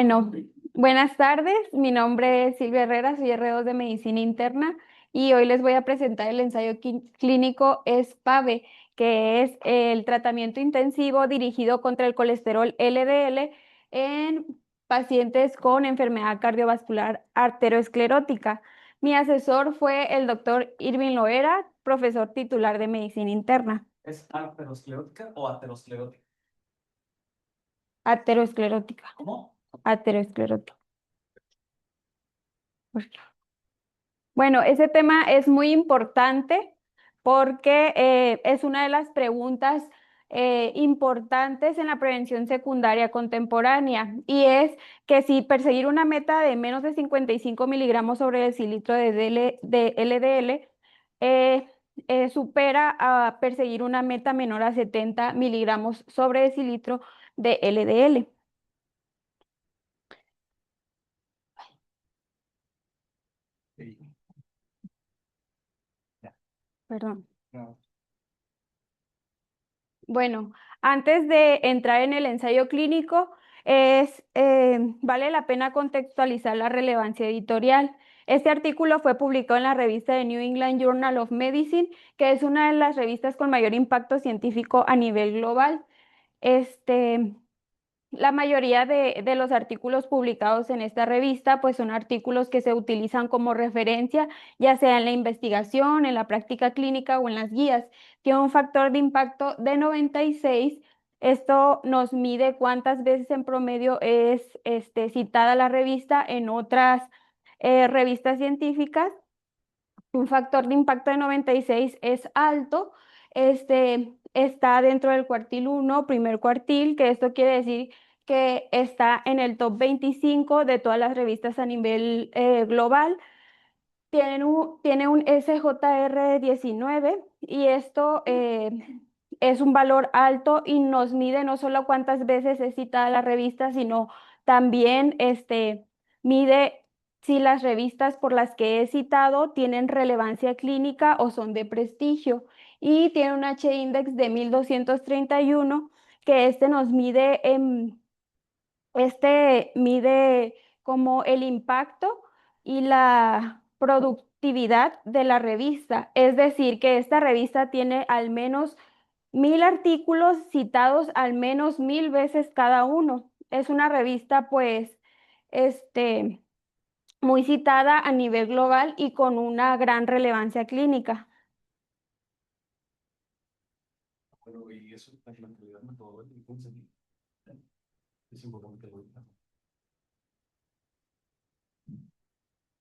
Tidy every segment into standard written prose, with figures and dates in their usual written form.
Bueno, buenas tardes. Mi nombre es Silvia Herrera, soy R2 de Medicina Interna y hoy les voy a presentar el ensayo clínico SPAVE, que es el tratamiento intensivo dirigido contra el colesterol LDL en pacientes con enfermedad cardiovascular arteriosclerótica. Mi asesor fue el doctor Irving Loera, profesor titular de Medicina Interna. ¿Es arteriosclerótica o aterosclerótica? Aterosclerótica. ¿Cómo? Aterosclerótica. Bueno, ese tema es muy importante porque es una de las preguntas importantes en la prevención secundaria contemporánea y es que si perseguir una meta de menos de 55 miligramos sobre decilitro de LDL supera a perseguir una meta menor a 70 miligramos sobre decilitro de LDL. Sí. Ya. Perdón. No. Bueno, antes de entrar en el ensayo clínico, vale la pena contextualizar la relevancia editorial. Este artículo fue publicado en la revista de New England Journal of Medicine, que es una de las revistas con mayor impacto científico a nivel global. Este, la mayoría de los artículos publicados en esta revista, pues son artículos que se utilizan como referencia, ya sea en la investigación, en la práctica clínica o en las guías. Tiene un factor de impacto de 96. Esto nos mide cuántas veces en promedio es citada la revista en otras revistas científicas. Un factor de impacto de 96 es alto. Está dentro del cuartil 1, primer cuartil, que esto quiere decir que está en el top 25 de todas las revistas a nivel global. Tiene un SJR19 y esto es un valor alto y nos mide no solo cuántas veces es citada la revista, sino también mide si las revistas por las que he citado tienen relevancia clínica o son de prestigio. Y tiene un H-index de 1231 que mide como el impacto y la productividad de la revista. Es decir, que esta revista tiene al menos 1000 artículos citados al menos 1000 veces cada uno. Es una revista, pues, este, muy citada a nivel global y con una gran relevancia clínica. Pero, y eso, la calidad metodológica, ¿cómo se dice? Es importante que lo diga.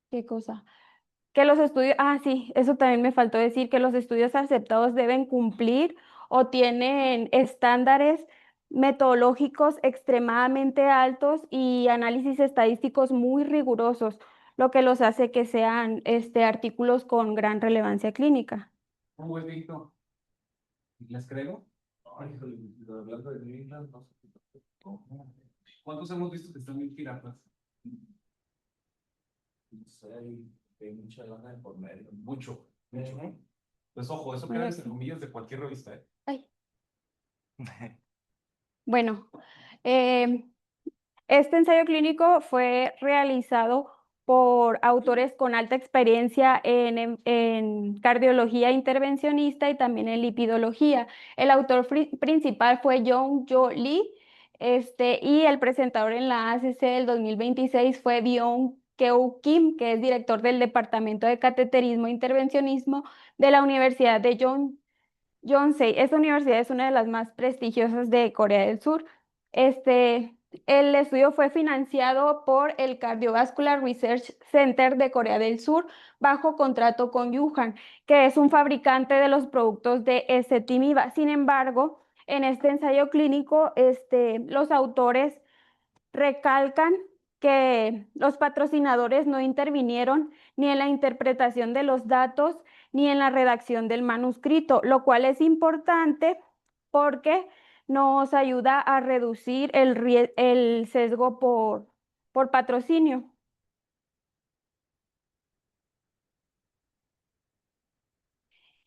¿Qué cosa? Que los estudios, sí, eso también me faltó decir, que los estudios aceptados deben cumplir o tienen estándares metodológicos extremadamente altos y análisis estadísticos muy rigurosos, lo que los hace que sean artículos con gran relevancia clínica. ¿Cómo es, Víctor? ¿Les creo? Ay, híjole, hablando de New England, no sé. ¿Cómo? ¿Cuántos hemos visto que están bien piratas? No sé, hay mucha lana de por medio. Mucho, mucho. Pues ojo, eso queda Mira entre aquí. comillas de cualquier revista, ¿eh? Ay, bueno, eh, este ensayo clínico fue realizado por autores con alta experiencia en cardiología intervencionista y también en lipidología. El autor principal fue John Jo Lee, y el presentador en la ACC del 2026 fue Byung-Keu Kim, que es director del Departamento de Cateterismo e Intervencionismo de la Universidad de Yonsei. Esta universidad es una de las más prestigiosas de Corea del Sur. El estudio fue financiado por el Cardiovascular Research Center de Corea del Sur bajo contrato con Yuhan, que es un fabricante de los productos de ezetimiba. Sin embargo, en este ensayo clínico, los autores recalcan que los patrocinadores no intervinieron ni en la interpretación de los datos ni en la redacción del manuscrito, lo cual es importante porque nos ayuda a reducir el sesgo por patrocinio.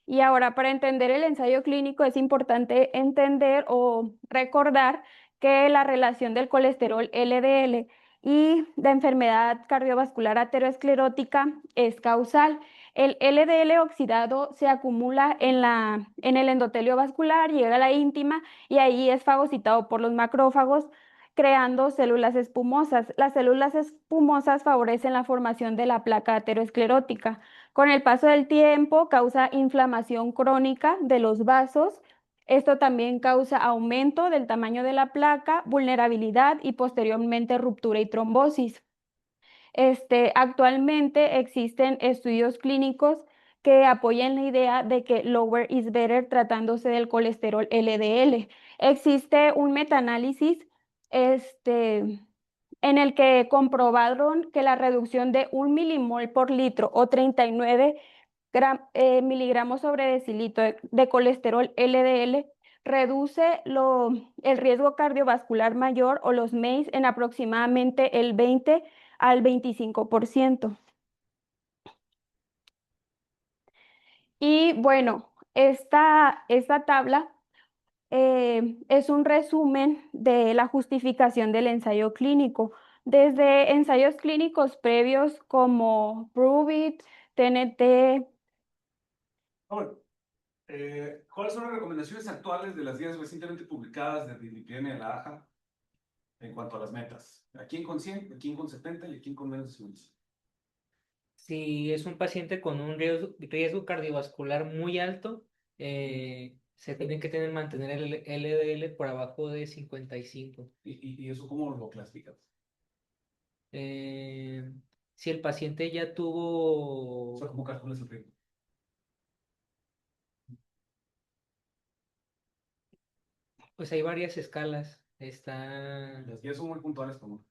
Y ahora, para entender el ensayo clínico es importante entender o recordar que la relación del colesterol LDL y la enfermedad cardiovascular aterosclerótica es causal. El LDL oxidado se acumula en el endotelio vascular, llega a la íntima y ahí es fagocitado por los macrófagos, creando células espumosas. Las células espumosas favorecen la formación de la placa aterosclerótica. Con el paso del tiempo causa inflamación crónica de los vasos. Esto también causa aumento del tamaño de la placa, vulnerabilidad y posteriormente ruptura y trombosis. Actualmente existen estudios clínicos que apoyan la idea de que lower is better tratándose del colesterol LDL. Existe un metaanálisis en el que comprobaron que la reducción de 1 milimol por litro o 39 miligramos sobre decilitro de colesterol LDL reduce el riesgo cardiovascular mayor o los MACE en aproximadamente el 20 al 25%. Y bueno, esta tabla es un resumen de la justificación del ensayo clínico. Desde ensayos clínicos previos como PROVE-IT, TNT. Ahora, ¿cuáles son las recomendaciones actuales de las guías recientemente publicadas de dislipidemia de la AJA en cuanto a las metas? ¿A quién con 100, a quién con 70 y a quién con menos de 100? Si es un paciente con un riesgo cardiovascular muy alto, se tiene que mantener el LDL por abajo de 55. ¿Y eso cómo lo clasificas? Eh, si el paciente ya O sea, tuvo, ¿cómo calculas el riesgo? pues hay varias escalas. Está, Las guías son muy puntuales como.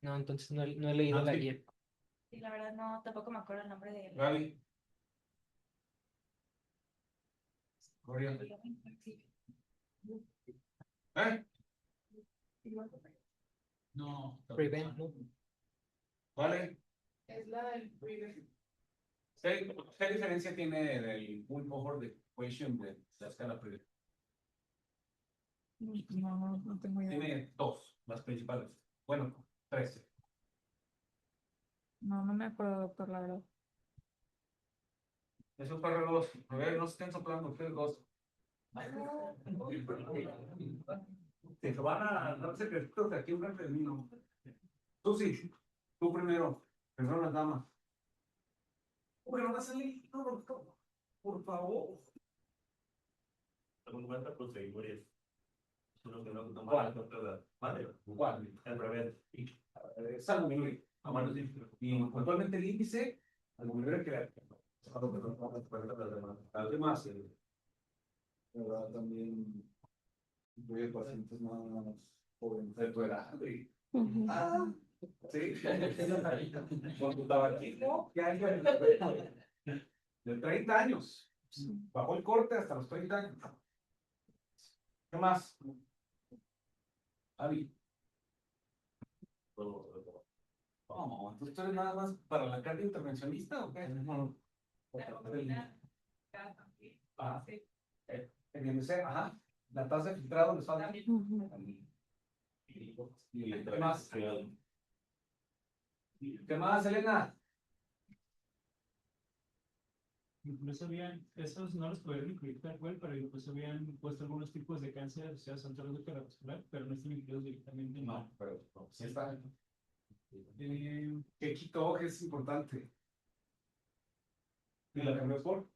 no, entonces no he leído la Sí. guía. Sí, la verdad no, tampoco me acuerdo el nombre de él. Gaby. Gloria. ¿Eh? No. Prevent, ¿no? Vale. Es la del Prevent. ¿Qué diferencia tiene del Bull Cohort de Equation de la escala Prevent? No tengo idea. Tiene dos, las principales. Bueno, tres. No me acuerdo, doctor, la verdad. Esos perros, a ver, no se estén soplando ustedes dos. Se van a dar secretos de aquí un gran termino. Tú sí, tú primero. Primero las damas. Bueno, va a salir todo, todo. Por favor. Según cuenta procedimientos. Uno que no ¿Cuál? Vale. ¿Cuál? El revés. Salvo mi y puntualmente el índice, al volver que además, ¿verdad? También voy a pacientes más jóvenes de tu edad. Ah, sí. Con tu tabaquismo, ¿qué hay de 30 años? Bajó el corte hasta los 30 años. ¿Qué más? Avi. Oh, entonces tú eres nada más para la carga intervencionista o qué? No. Ah, en el MC, ajá. La tasa de filtrado les falta. ¿Qué más? ¿Qué más, Elena? Incluso habían, esos no los pudieron incluir tal cual, pero incluso habían puesto algunos tipos de cáncer asociados al tronco cardiovascular, pero no están incluidos directamente. No, pero no, sí está. ¿Qué quitó? Que es importante. ¿Y la cambió por?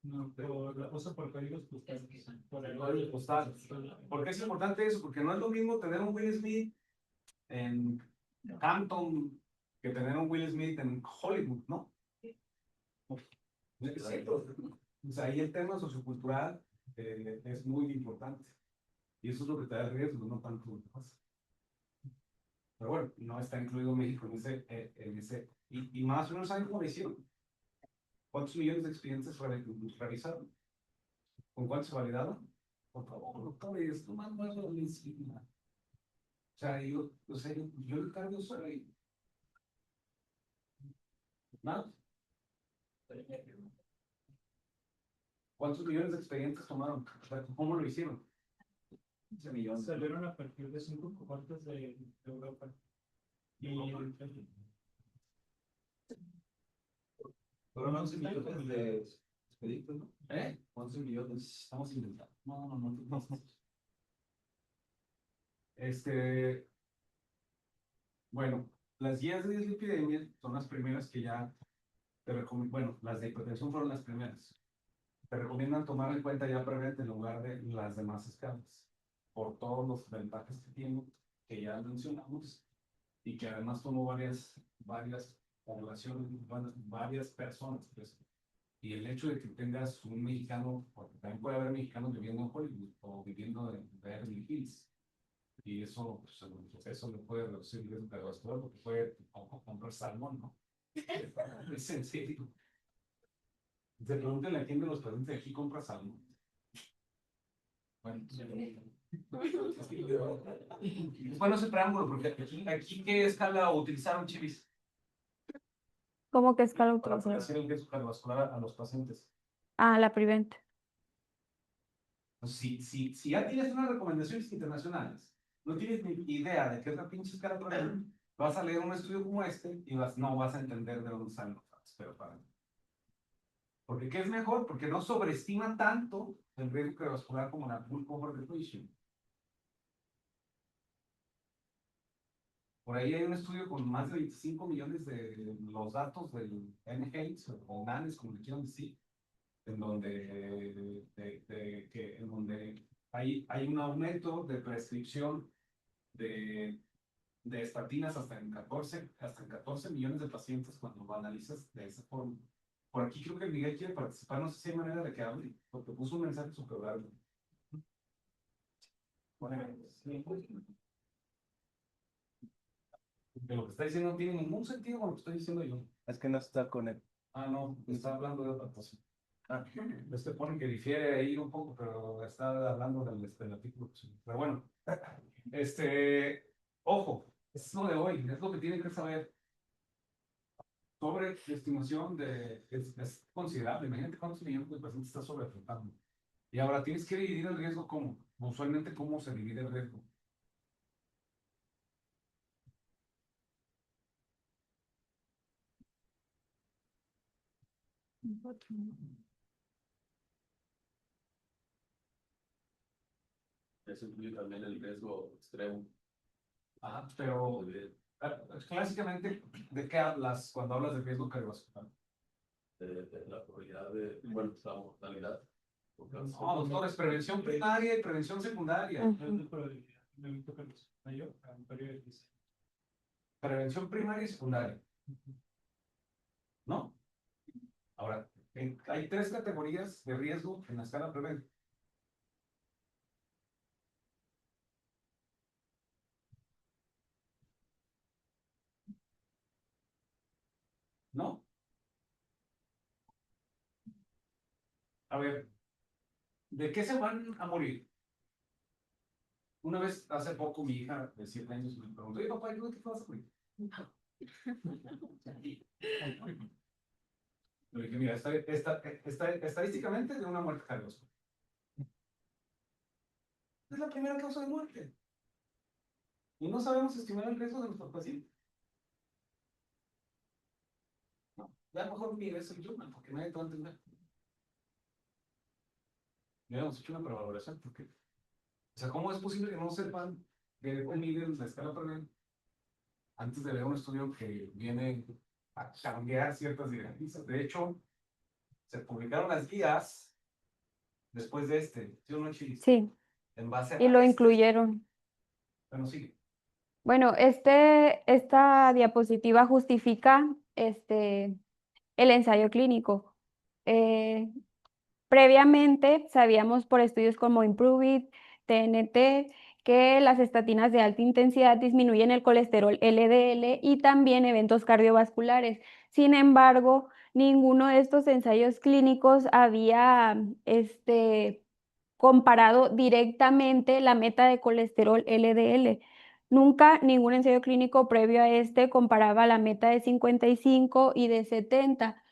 No, por la cosa por códigos postales. Por el Códigos postales. ¿Por qué es importante eso? Porque no es lo mismo tener un Will Smith en Hampton que tener un Will Smith en Hollywood, ¿no? Es cierto. O sea, ahí el tema sociocultural es muy importante. Y eso es lo que te da el riesgo, no tanto lo que pasa. Pero bueno, no está incluido México en ese y más o menos saben cómo lo hicieron. ¿Cuántos millones de expedientes revisaron? ¿Con cuántos se validaron? Por favor, doctores, no más la medicina. O sea, yo el cardio soy nada. ¿Cuántos millones de expedientes tomaron? O sea, ¿cómo lo hicieron? 15 millones. Salieron a partir de 5 cohortes de Europa. Y Fueron 11 millones de expeditos, ¿no? 11 millones. Estamos inventando. No. Bueno, las guías de dislipidemia son las primeras que ya te recomiendo. Bueno, las de hipertensión fueron las primeras. Te recomiendan tomar en cuenta ya previamente en lugar de las demás escalas, por todos los ventajas que tiene, que ya mencionamos, y que además tomó varias poblaciones, varias personas, pues. Y el hecho de que tengas un mexicano, porque también puede haber mexicanos viviendo en Hollywood o viviendo en Beverly Hills, y eso, pues, en el proceso le puede reducir el riesgo cardiovascular porque puede comprar salmón, ¿no? Es en serio. Se pregúntenle a quién de los pacientes de aquí compra salmón. Bueno, bueno, ese preámbulo, porque aquí ¿qué escala utilizaron, Chivis? ¿Cómo que escala Para utilizaron? hacer el riesgo cardiovascular a los pacientes. Ah, la Prevent. Pues si ya tienes unas recomendaciones internacionales, no tienes ni idea de qué es la pinche escala Prevent, vas a leer un estudio como este y no vas a entender de dónde salen los datos, pero para porque ¿qué es mejor? Porque no sobreestima tanto el riesgo cardiovascular como la full cohort depletion. Por ahí hay un estudio con más de 25 millones de los datos del NHANES o NANES, como le quieran decir, en donde, en donde hay un aumento de prescripción de estatinas hasta en 14 millones de pacientes cuando lo analizas de esa forma. Por aquí creo que Miguel quiere participar, no sé si hay manera de que hable, porque puso un mensaje súper largo. Que lo que está diciendo no tiene ningún sentido con lo que estoy diciendo yo. Es que no está conectado. Ah, no, está hablando de otra cosa. Este pone que difiere ahí un poco, pero está hablando del artículo. Pero bueno, ojo, es lo de hoy, es lo que tienen que saber. Sobreestimación es considerable. Imagínate cuántos millones de pacientes está sobreafectando. Y ahora tienes que dividir el riesgo como, usualmente, ¿cómo se divide el riesgo? Eso incluye también el riesgo extremo. Ajá, pero clásicamente, ¿de qué hablas cuando hablas de riesgo cardiovascular? De la probabilidad de, bueno, la mortalidad. No, doctor, es prevención primaria y prevención secundaria. es probabilidad. Me invito a Carlos. Mayor, a un periodo de crisis. Prevención primaria y secundaria. ¿No? Ahora, hay 3 categorías de riesgo en la escala Prevent. ¿No? A ver, ¿de qué se van a morir? Una vez, hace poco, mi hija de 7 años me preguntó: oye, papá, ¿de qué te vas a morir? Le dije: mira, estadísticamente de una muerte cardiovascular. Es la primera causa de muerte. Y no sabemos estimar el riesgo de nuestros pacientes. No, ya mejor mire eso yo, porque nadie te va a entender. Ya hemos hecho una prevaloración, porque, o sea, ¿cómo es posible que no sepan que miden la escala Prevent antes de ver un estudio que viene a cambiar ciertas directrices? De hecho, se publicaron las guías después de ¿sí o no, Chilis? Sí, En base y a lo incluyeron. Bueno, sigue. Bueno, esta diapositiva justifica el ensayo clínico. Eh, Previamente sabíamos por estudios como IMPROVE-IT, TNT, que las estatinas de alta intensidad disminuyen el colesterol LDL y también eventos cardiovasculares. Sin embargo, ninguno de estos ensayos clínicos había comparado directamente la meta de colesterol LDL. Nunca ningún ensayo clínico previo a este comparaba la meta de 55 y de 70.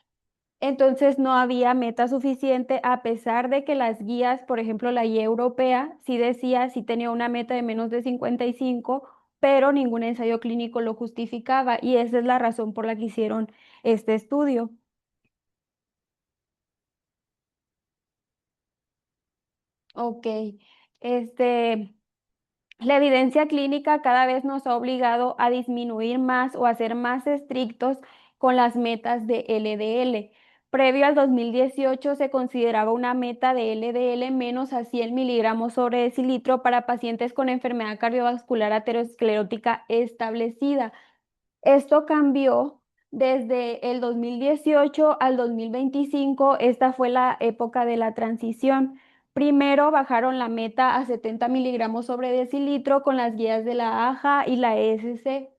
Entonces no había meta suficiente a pesar de que las guías, por ejemplo, la guía europea, sí decía, sí tenía una meta de menos de 55, pero ningún ensayo clínico lo justificaba y esa es la razón por la que hicieron este estudio. Ok, este, la evidencia clínica cada vez nos ha obligado a disminuir más o a ser más estrictos con las metas de LDL. Previo al 2018 se consideraba una meta de LDL menos a 100 miligramos sobre decilitro para pacientes con enfermedad cardiovascular aterosclerótica establecida. Esto cambió desde el 2018 al 2025. Esta fue la época de la transición. Primero bajaron la meta a 70 miligramos sobre decilitro con las guías de la AJA y la ESC.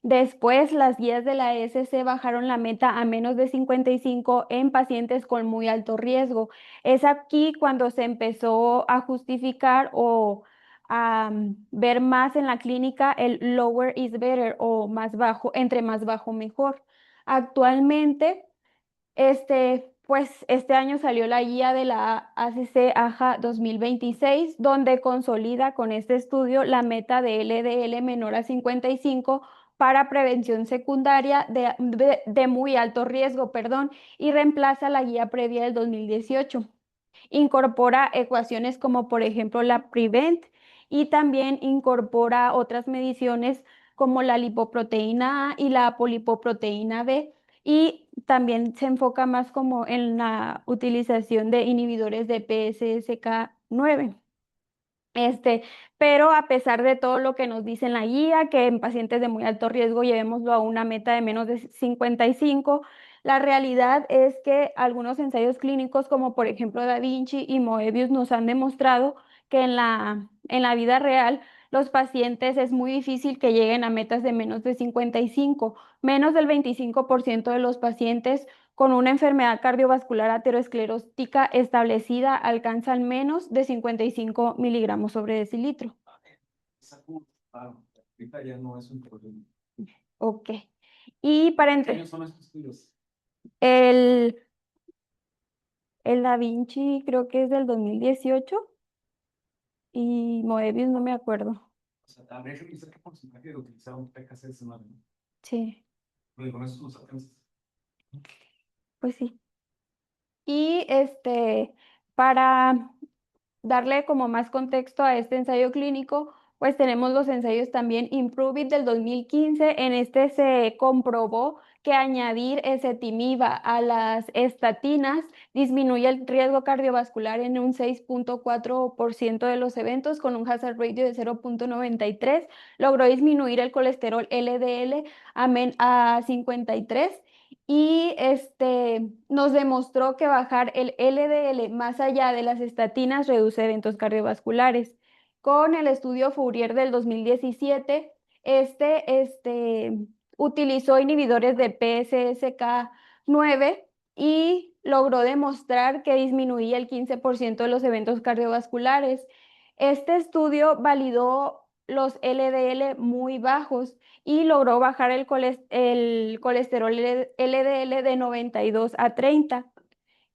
Después, las guías de la ESC bajaron la meta a menos de 55 en pacientes con muy alto riesgo. Es aquí cuando se empezó a justificar o a ver más en la clínica el lower is better o más bajo, entre más bajo mejor. Actualmente, pues este año salió la guía de la ACC AJA 2026, donde consolida con este estudio la meta de LDL menor a 55 para prevención secundaria de muy alto riesgo, perdón, y reemplaza la guía previa del 2018. Incorpora ecuaciones como por ejemplo la PREVENT y también incorpora otras mediciones como la lipoproteína A y la apolipoproteína B y también se enfoca más como en la utilización de inhibidores de PCSK9. Este, pero a pesar de todo lo que nos dice en la guía, que en pacientes de muy alto riesgo llevémoslo a una meta de menos de 55, la realidad es que algunos ensayos clínicos, como por ejemplo Da Vinci y Moebius, nos han demostrado que en la vida real los pacientes es muy difícil que lleguen a metas de menos de 55. Menos del 25% de los pacientes con una enfermedad cardiovascular aterosclerótica establecida alcanzan menos de 55 miligramos sobre decilitro. Ahorita ya no es un problema. Ok. Y para ¿Qué entre años son estos estudios? el, el Da Vinci creo que es del 2018 y Moebius no me acuerdo. O sea, habría que pensar qué porcentaje de utilizaron PKC en semana. Sí, Porque con eso los alcanzas. pues sí. Y para darle como más contexto a este ensayo clínico, pues tenemos los ensayos también Improve It del 2015. En este se comprobó que añadir ezetimiba a las estatinas disminuye el riesgo cardiovascular en un 6.4% de los eventos con un hazard ratio de 0.93. Logró disminuir el colesterol LDL a 53 y nos demostró que bajar el LDL más allá de las estatinas reduce eventos cardiovasculares. Con el estudio Fourier del 2017, utilizó inhibidores de PCSK9 y logró demostrar que disminuía el 15% de los eventos cardiovasculares. Este estudio validó los LDL muy bajos y logró bajar el colesterol LDL de 92 a 30.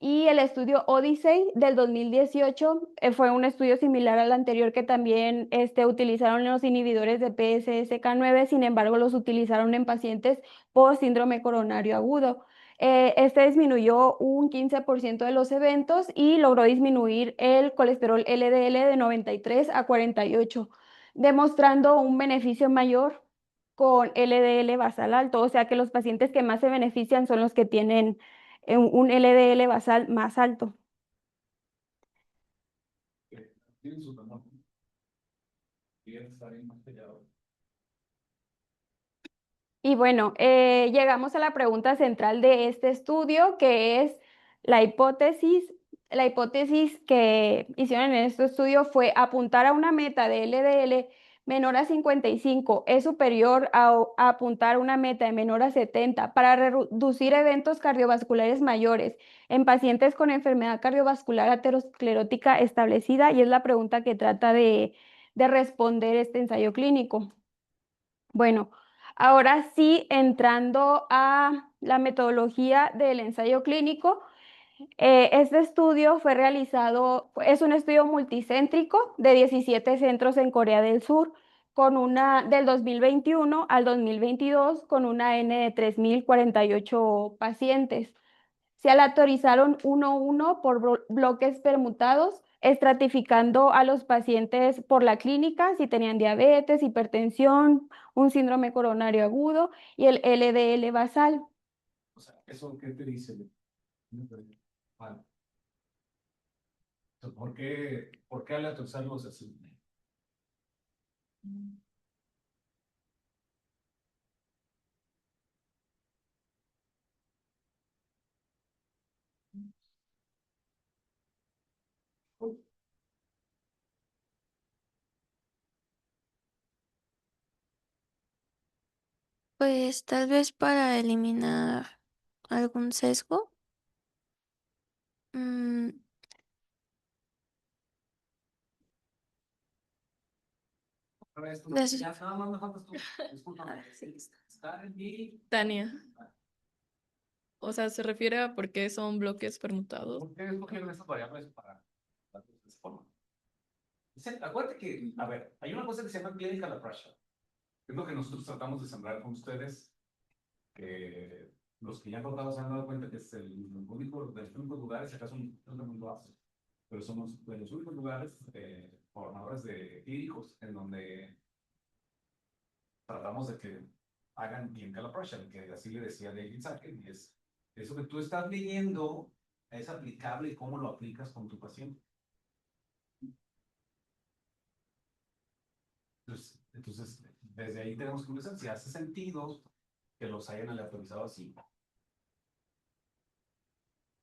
Y el estudio Odyssey del 2018 fue un estudio similar al anterior que también utilizaron los inhibidores de PCSK9, sin embargo los utilizaron en pacientes post síndrome coronario agudo. Este disminuyó un 15% de los eventos y logró disminuir el colesterol LDL de 93 a 48, demostrando un beneficio mayor con LDL basal alto, o sea que los pacientes que más se benefician son los que tienen un LDL basal más alto. Tienen su tamaño. Quieren estar bien más pegados. Y bueno, llegamos a la pregunta central de este estudio, que es la hipótesis. La hipótesis que hicieron en este estudio fue apuntar a una meta de LDL menor a 55, es superior a apuntar a una meta de menor a 70 para reducir eventos cardiovasculares mayores en pacientes con enfermedad cardiovascular aterosclerótica establecida, y es la pregunta que trata de responder este ensayo clínico. Bueno, ahora sí, entrando a la metodología del ensayo clínico. Este estudio fue realizado, es un estudio multicéntrico de 17 centros en Corea del Sur, con una del 2021 al 2022, con una N de 3.048 pacientes. Se aleatorizaron uno a uno por bloques permutados, estratificando a los pacientes por la clínica, si tenían diabetes, hipertensión, un síndrome coronario agudo y el LDL basal. O sea, ¿eso qué te dice? Vale. Entonces, por qué aleatorizarlos así? Pues tal vez para eliminar algún sesgo. Mm, Las- Ya nada más me faltas tú. Discúlpame. Sí. Tania. O sea, se refiere a por qué son bloques permutados. ¿Por qué escogieron esas variables para darles de esa forma? Acuérdate que, a ver, hay una cosa que se llama clinical appraisal. Es lo que nosotros tratamos de sembrar con ustedes, que los que ya han votado se han dado cuenta que es el único de los únicos lugares, acaso no es el mundo hace, pero somos de los únicos lugares formadores de clínicos en donde tratamos de que hagan clinical appraisal, que así le decía David Sacken, y es eso que tú estás leyendo es aplicable y cómo lo aplicas con tu paciente. Entonces, desde ahí tenemos que empezar. Si hace sentido que los hayan aleatorizado así.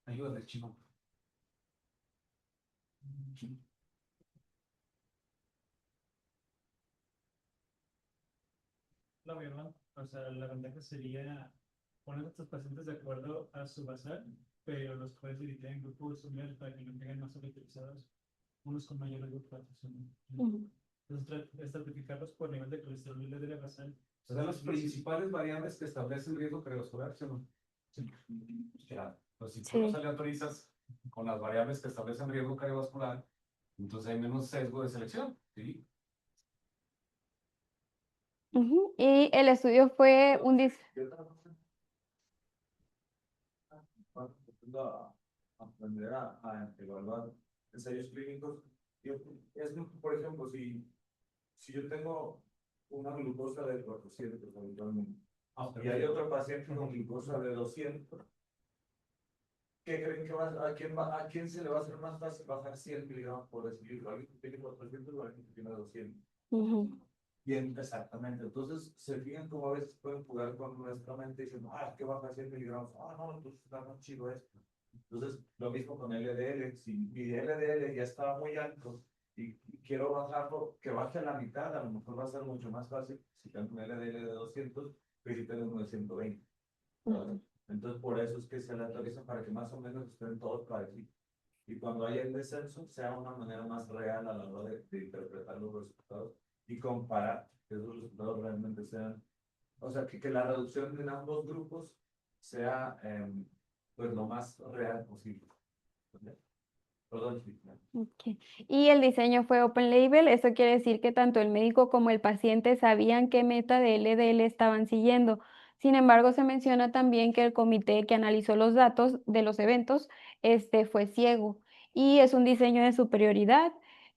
Ayúdame, chino. La verdad, o sea, la ventaja sería poner a estos pacientes de acuerdo a su basal, pero los puedes dividir en grupos similares para que no tengan más utilizados, unos con mayor ocupación. Entonces, estratificarlos por nivel de colesterol y LDL basal. O sea, las principales variables que establecen riesgo cardiovascular, ¿sí o no? Ya, pues si tú los aleatorizas con las variables que establecen riesgo cardiovascular, entonces hay menos sesgo de selección, ¿sí? Y el estudio fue un Aprender a evaluar ensayos clínicos. Por ejemplo, si yo tengo una glucosa de 400 habitualmente, y hay otro paciente con glucosa de 200, ¿qué creen que a quién se le va a hacer más fácil bajar 100 miligramos por decilitro? ¿Alguien que tiene 400 o alguien que tiene 200? Bien, exactamente. Entonces, se fijan cómo a veces pueden jugar con nuestra mente diciendo, que baja 100 miligramos. No, entonces está más chido esto. Entonces, lo mismo con LDL. Si mi LDL ya estaba muy alto y quiero bajarlo, que baje a la mitad, a lo mejor va a ser mucho más fácil si tengo un LDL de 200 que si tengo uno de 120. Entonces, por eso es que se le actualiza para que más o menos estén todos parecidos. Y cuando haya el descenso, sea una manera más real a la hora de interpretar los resultados y comparar que esos resultados realmente sean, o sea, que la reducción en ambos grupos sea pues lo más real posible. Perdón, Y el diseño fue open label, eso quiere decir que tanto el médico como el paciente sabían qué meta de LDL estaban siguiendo. Sin embargo, se menciona también que el comité que analizó los datos de los eventos fue ciego y es un diseño de superioridad.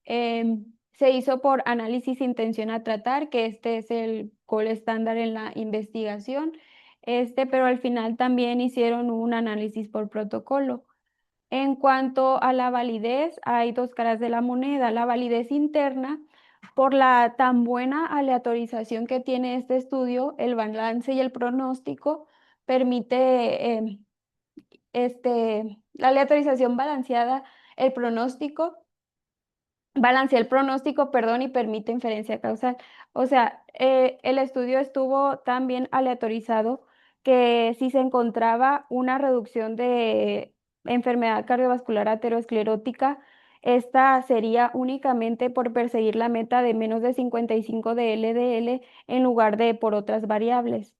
Se hizo por análisis de intención a tratar, que este es el gold estándar en la investigación, pero al final también hicieron un análisis por protocolo. En cuanto a la validez, hay dos caras de la moneda. La validez interna, por la tan buena aleatorización que tiene este estudio, el balance y el pronóstico, permite la aleatorización balanceada, el pronóstico balancea el pronóstico, perdón, y permite inferencia causal. O sea, el estudio estuvo tan bien aleatorizado que si se encontraba una reducción de enfermedad cardiovascular aterosclerótica, esta sería únicamente por perseguir la meta de menos de 55 de LDL en lugar de por otras variables.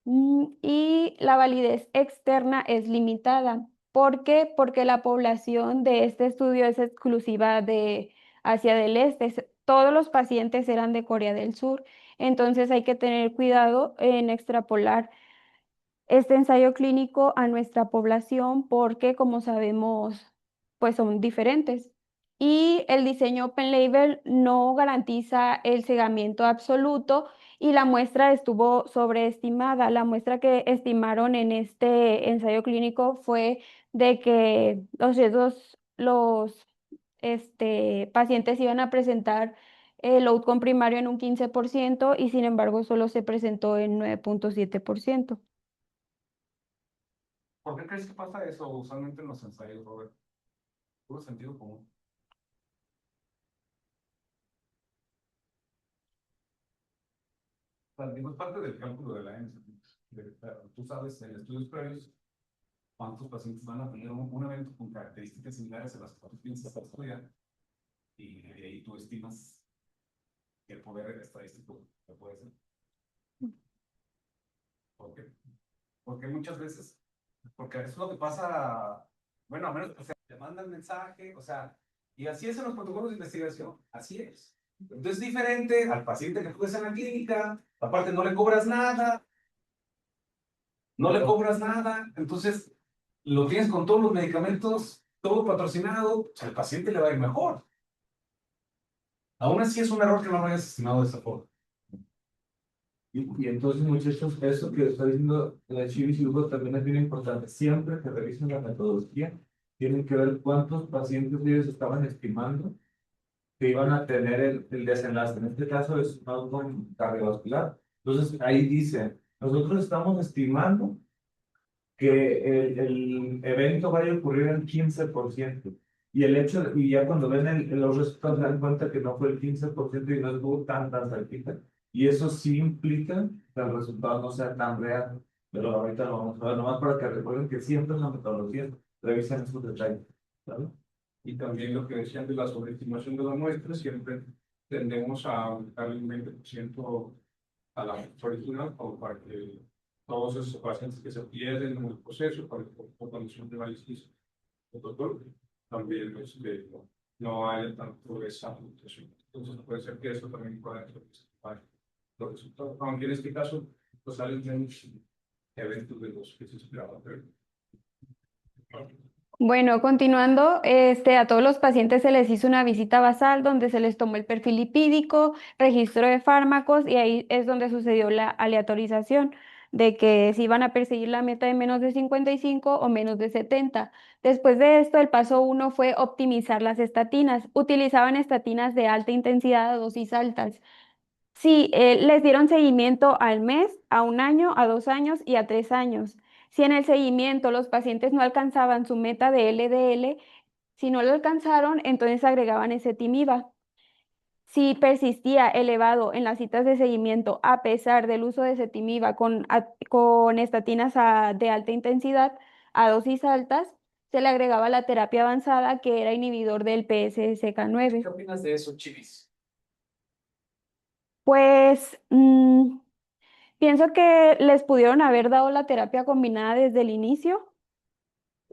Y la validez externa es limitada. ¿Por qué? Porque la población de este estudio es exclusiva de Asia del Este. Todos los pacientes eran de Corea del Sur. Entonces hay que tener cuidado en extrapolar este ensayo clínico a nuestra población porque, como sabemos, pues son diferentes. Y el diseño Open Label no garantiza el cegamiento absoluto y la muestra estuvo sobreestimada. La muestra que estimaron en este ensayo clínico fue de que los pacientes iban a presentar el outcome primario en un 15% y sin embargo solo se presentó en 9.7%. ¿Por qué crees que pasa eso usualmente en los ensayos, Robert? Puro sentido común. O sea, digo, es parte del cálculo de la ENS. Tú sabes, en estudios previos, cuántos pacientes van a tener un evento con características similares a las que tú piensas estudiar, y de ahí tú estimas el poder estadístico que puede ser. ¿Por qué? Porque muchas veces, porque eso es lo que pasa, bueno, a menos, o sea, te mandan mensaje, o sea, y así es en los protocolos de investigación, así es. Entonces es diferente al paciente que tú ves en la clínica, aparte no le cobras nada, entonces lo tienes con todos los medicamentos, todo patrocinado, pues, al paciente le va a ir mejor. Aún así es un error que no lo hayas estimado de esa forma. Y entonces, muchachos, eso que está diciendo la Chivis y Hugo también es bien importante. Siempre que revisen la metodología, tienen que ver cuántos pacientes ellos estaban estimando que iban a tener el desenlace. En este caso es un outcome cardiovascular. Entonces, ahí dice, nosotros estamos estimando que el evento vaya a ocurrir el 15%. Y el hecho, y ya cuando ven los resultados se dan cuenta que no fue el 15% y no estuvo tan cerquita. Y eso sí implica que el resultado no sea tan real. Pero ahorita lo vamos a ver, nomás para que recuerden que siempre en la metodología revisen esos detalles. ¿Vale? Y también lo que decían de la sobreestimación de la muestra, siempre tendemos a aumentar el 20% a la muestra original, como para que todos esos pacientes que se pierden en el proceso, para que por condición de análisis protocolo, también no haya tanto esa fluctuación. Entonces puede ser que eso también pueda participar los resultados. Aunque en este caso, pues salen menos eventos de los que se esperaban ver. Bueno, continuando, a todos los pacientes se les hizo una visita basal donde se les tomó el perfil lipídico, registro de fármacos y ahí es donde sucedió la aleatorización de que si iban a perseguir la meta de menos de 55 o menos de 70. Después de esto, el paso 1 fue optimizar las estatinas. Utilizaban estatinas de alta intensidad a dosis altas. Sí, les dieron seguimiento al mes, a un año, a 2 años y a 3 años. Si en el seguimiento los pacientes no alcanzaban su meta de LDL, si no lo alcanzaron, entonces agregaban ezetimiba. Si persistía elevado en las citas de seguimiento a pesar del uso de ezetimiba con estatinas de alta intensidad a dosis altas, se le agregaba la terapia avanzada que era inhibidor del PSSK9. ¿Qué opinas de eso, Chivis? Pues pienso que les pudieron haber dado la terapia combinada desde el inicio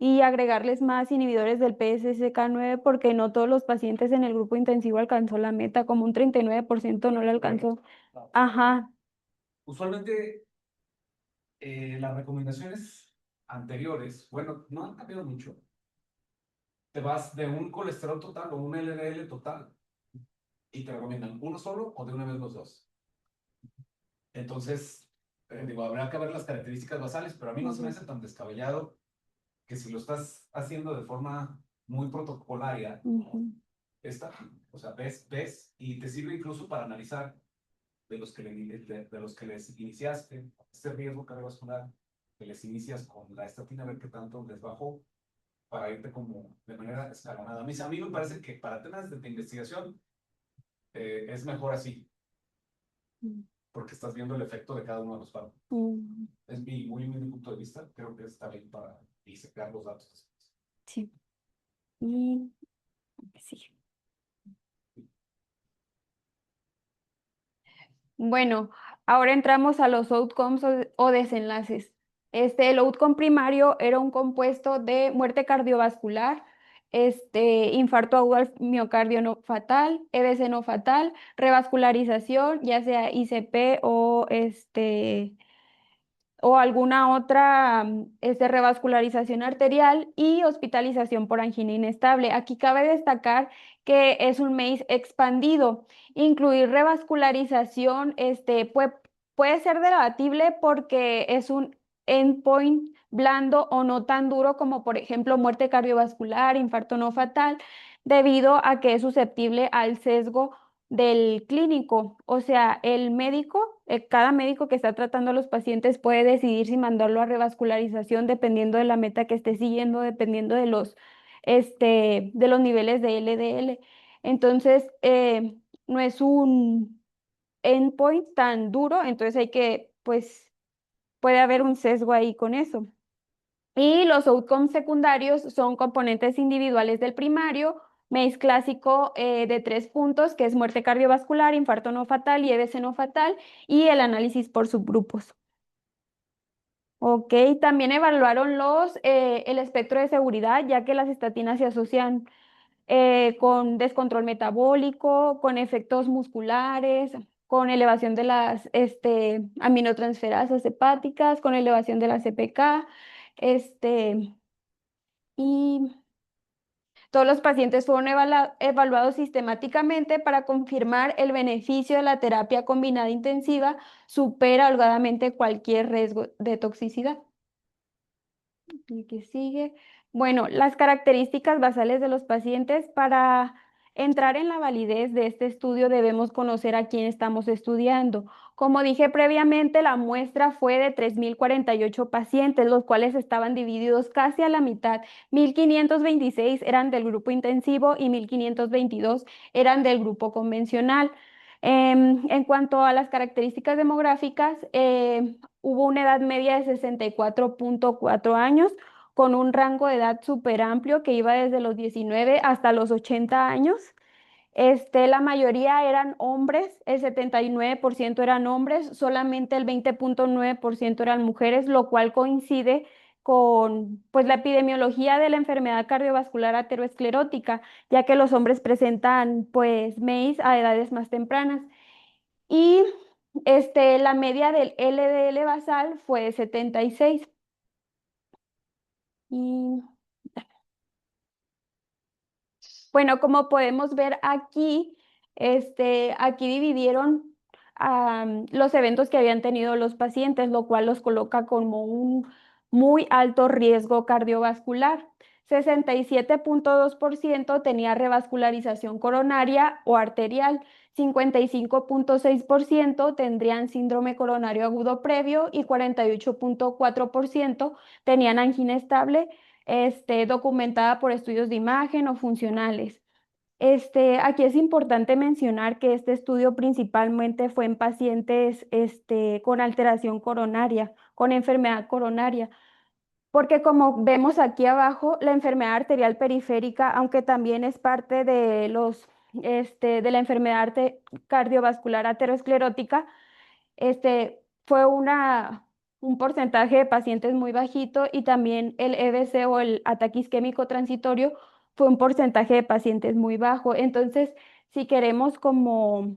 y agregarles más inhibidores del PSSK9 porque no todos los pacientes en el grupo intensivo alcanzó la meta, como un 39% no lo alcanzó. Ajá. Usualmente las recomendaciones anteriores, bueno, no han cambiado mucho. Te vas de un colesterol total o un LDL total y te recomiendan uno solo o de una vez los dos. Entonces, digo, habrá que ver las características basales, pero a mí no se me hace tan descabellado que si lo estás haciendo de forma muy protocolaria, está, o sea, ves y te sirve incluso para analizar de los que les iniciaste este riesgo cardiovascular, que les inicias con la estatina, a ver qué tanto les bajó para irte como de manera escalonada. A mí me parece que para temas de investigación es mejor así, porque estás viendo el efecto de cada uno de los fármacos. Es mi punto de vista, creo que está bien para diseccionar los datos. Sí. Y sí. Bueno, Ahora entramos a los outcomes o desenlaces. El outcome primario era un compuesto de muerte cardiovascular, infarto agudo al miocardio no fatal, EBC no fatal, revascularización, ya sea ICP o alguna otra revascularización arterial y hospitalización por angina inestable. Aquí cabe destacar que es un MACE expandido. Incluir revascularización puede ser debatible porque es un endpoint blando o no tan duro como por ejemplo muerte cardiovascular, infarto no fatal, debido a que es susceptible al sesgo del clínico. O sea, el médico, cada médico que está tratando a los pacientes puede decidir si mandarlo a revascularización dependiendo de la meta que esté siguiendo, dependiendo de los niveles de LDL. Entonces, no es un endpoint tan duro, entonces pues, puede haber un sesgo ahí con eso. Y los outcomes secundarios son componentes individuales del primario, MACE clásico de 3 puntos, que es muerte cardiovascular, infarto no fatal y EBC no fatal, y el análisis por subgrupos. Ok, también evaluaron el espectro de seguridad, ya que las estatinas se asocian con descontrol metabólico, con efectos musculares, con elevación de las aminotransferasas hepáticas, con elevación de la CPK, y todos los pacientes fueron evaluados sistemáticamente para confirmar el beneficio de la terapia combinada intensiva supera holgadamente cualquier riesgo de toxicidad. El que sigue. Bueno, las características basales de los pacientes. Para entrar en la validez de este estudio debemos conocer a quién estamos estudiando. Como dije previamente, la muestra fue de 3.048 pacientes, los cuales estaban divididos casi a la mitad. 1.526 eran del grupo intensivo y 1.522 eran del grupo convencional. En cuanto a las características demográficas, hubo una edad media de 64.4 años, con un rango de edad súper amplio que iba desde los 19 hasta los 80 años. La mayoría eran hombres, el 79% eran hombres, solamente el 20.9% eran mujeres, lo cual coincide con pues, la epidemiología de la enfermedad cardiovascular aterosclerótica, ya que los hombres presentan pues MACE a edades más tempranas. Y la media del LDL basal fue de 76. Y bueno, como podemos ver aquí, aquí dividieron los eventos que habían tenido los pacientes, lo cual los coloca como un muy alto riesgo cardiovascular. 67.2% tenía revascularización coronaria o arterial, 55.6% tendrían síndrome coronario agudo previo y 48.4% tenían angina estable documentada por estudios de imagen o funcionales. Aquí es importante mencionar que este estudio principalmente fue en pacientes con alteración coronaria, con enfermedad coronaria, porque como vemos aquí abajo, la enfermedad arterial periférica, aunque también es parte de la enfermedad cardiovascular aterosclerótica, fue un porcentaje de pacientes muy bajito y también el EBC o el ataque isquémico transitorio fue un porcentaje de pacientes muy bajo. Entonces, si queremos como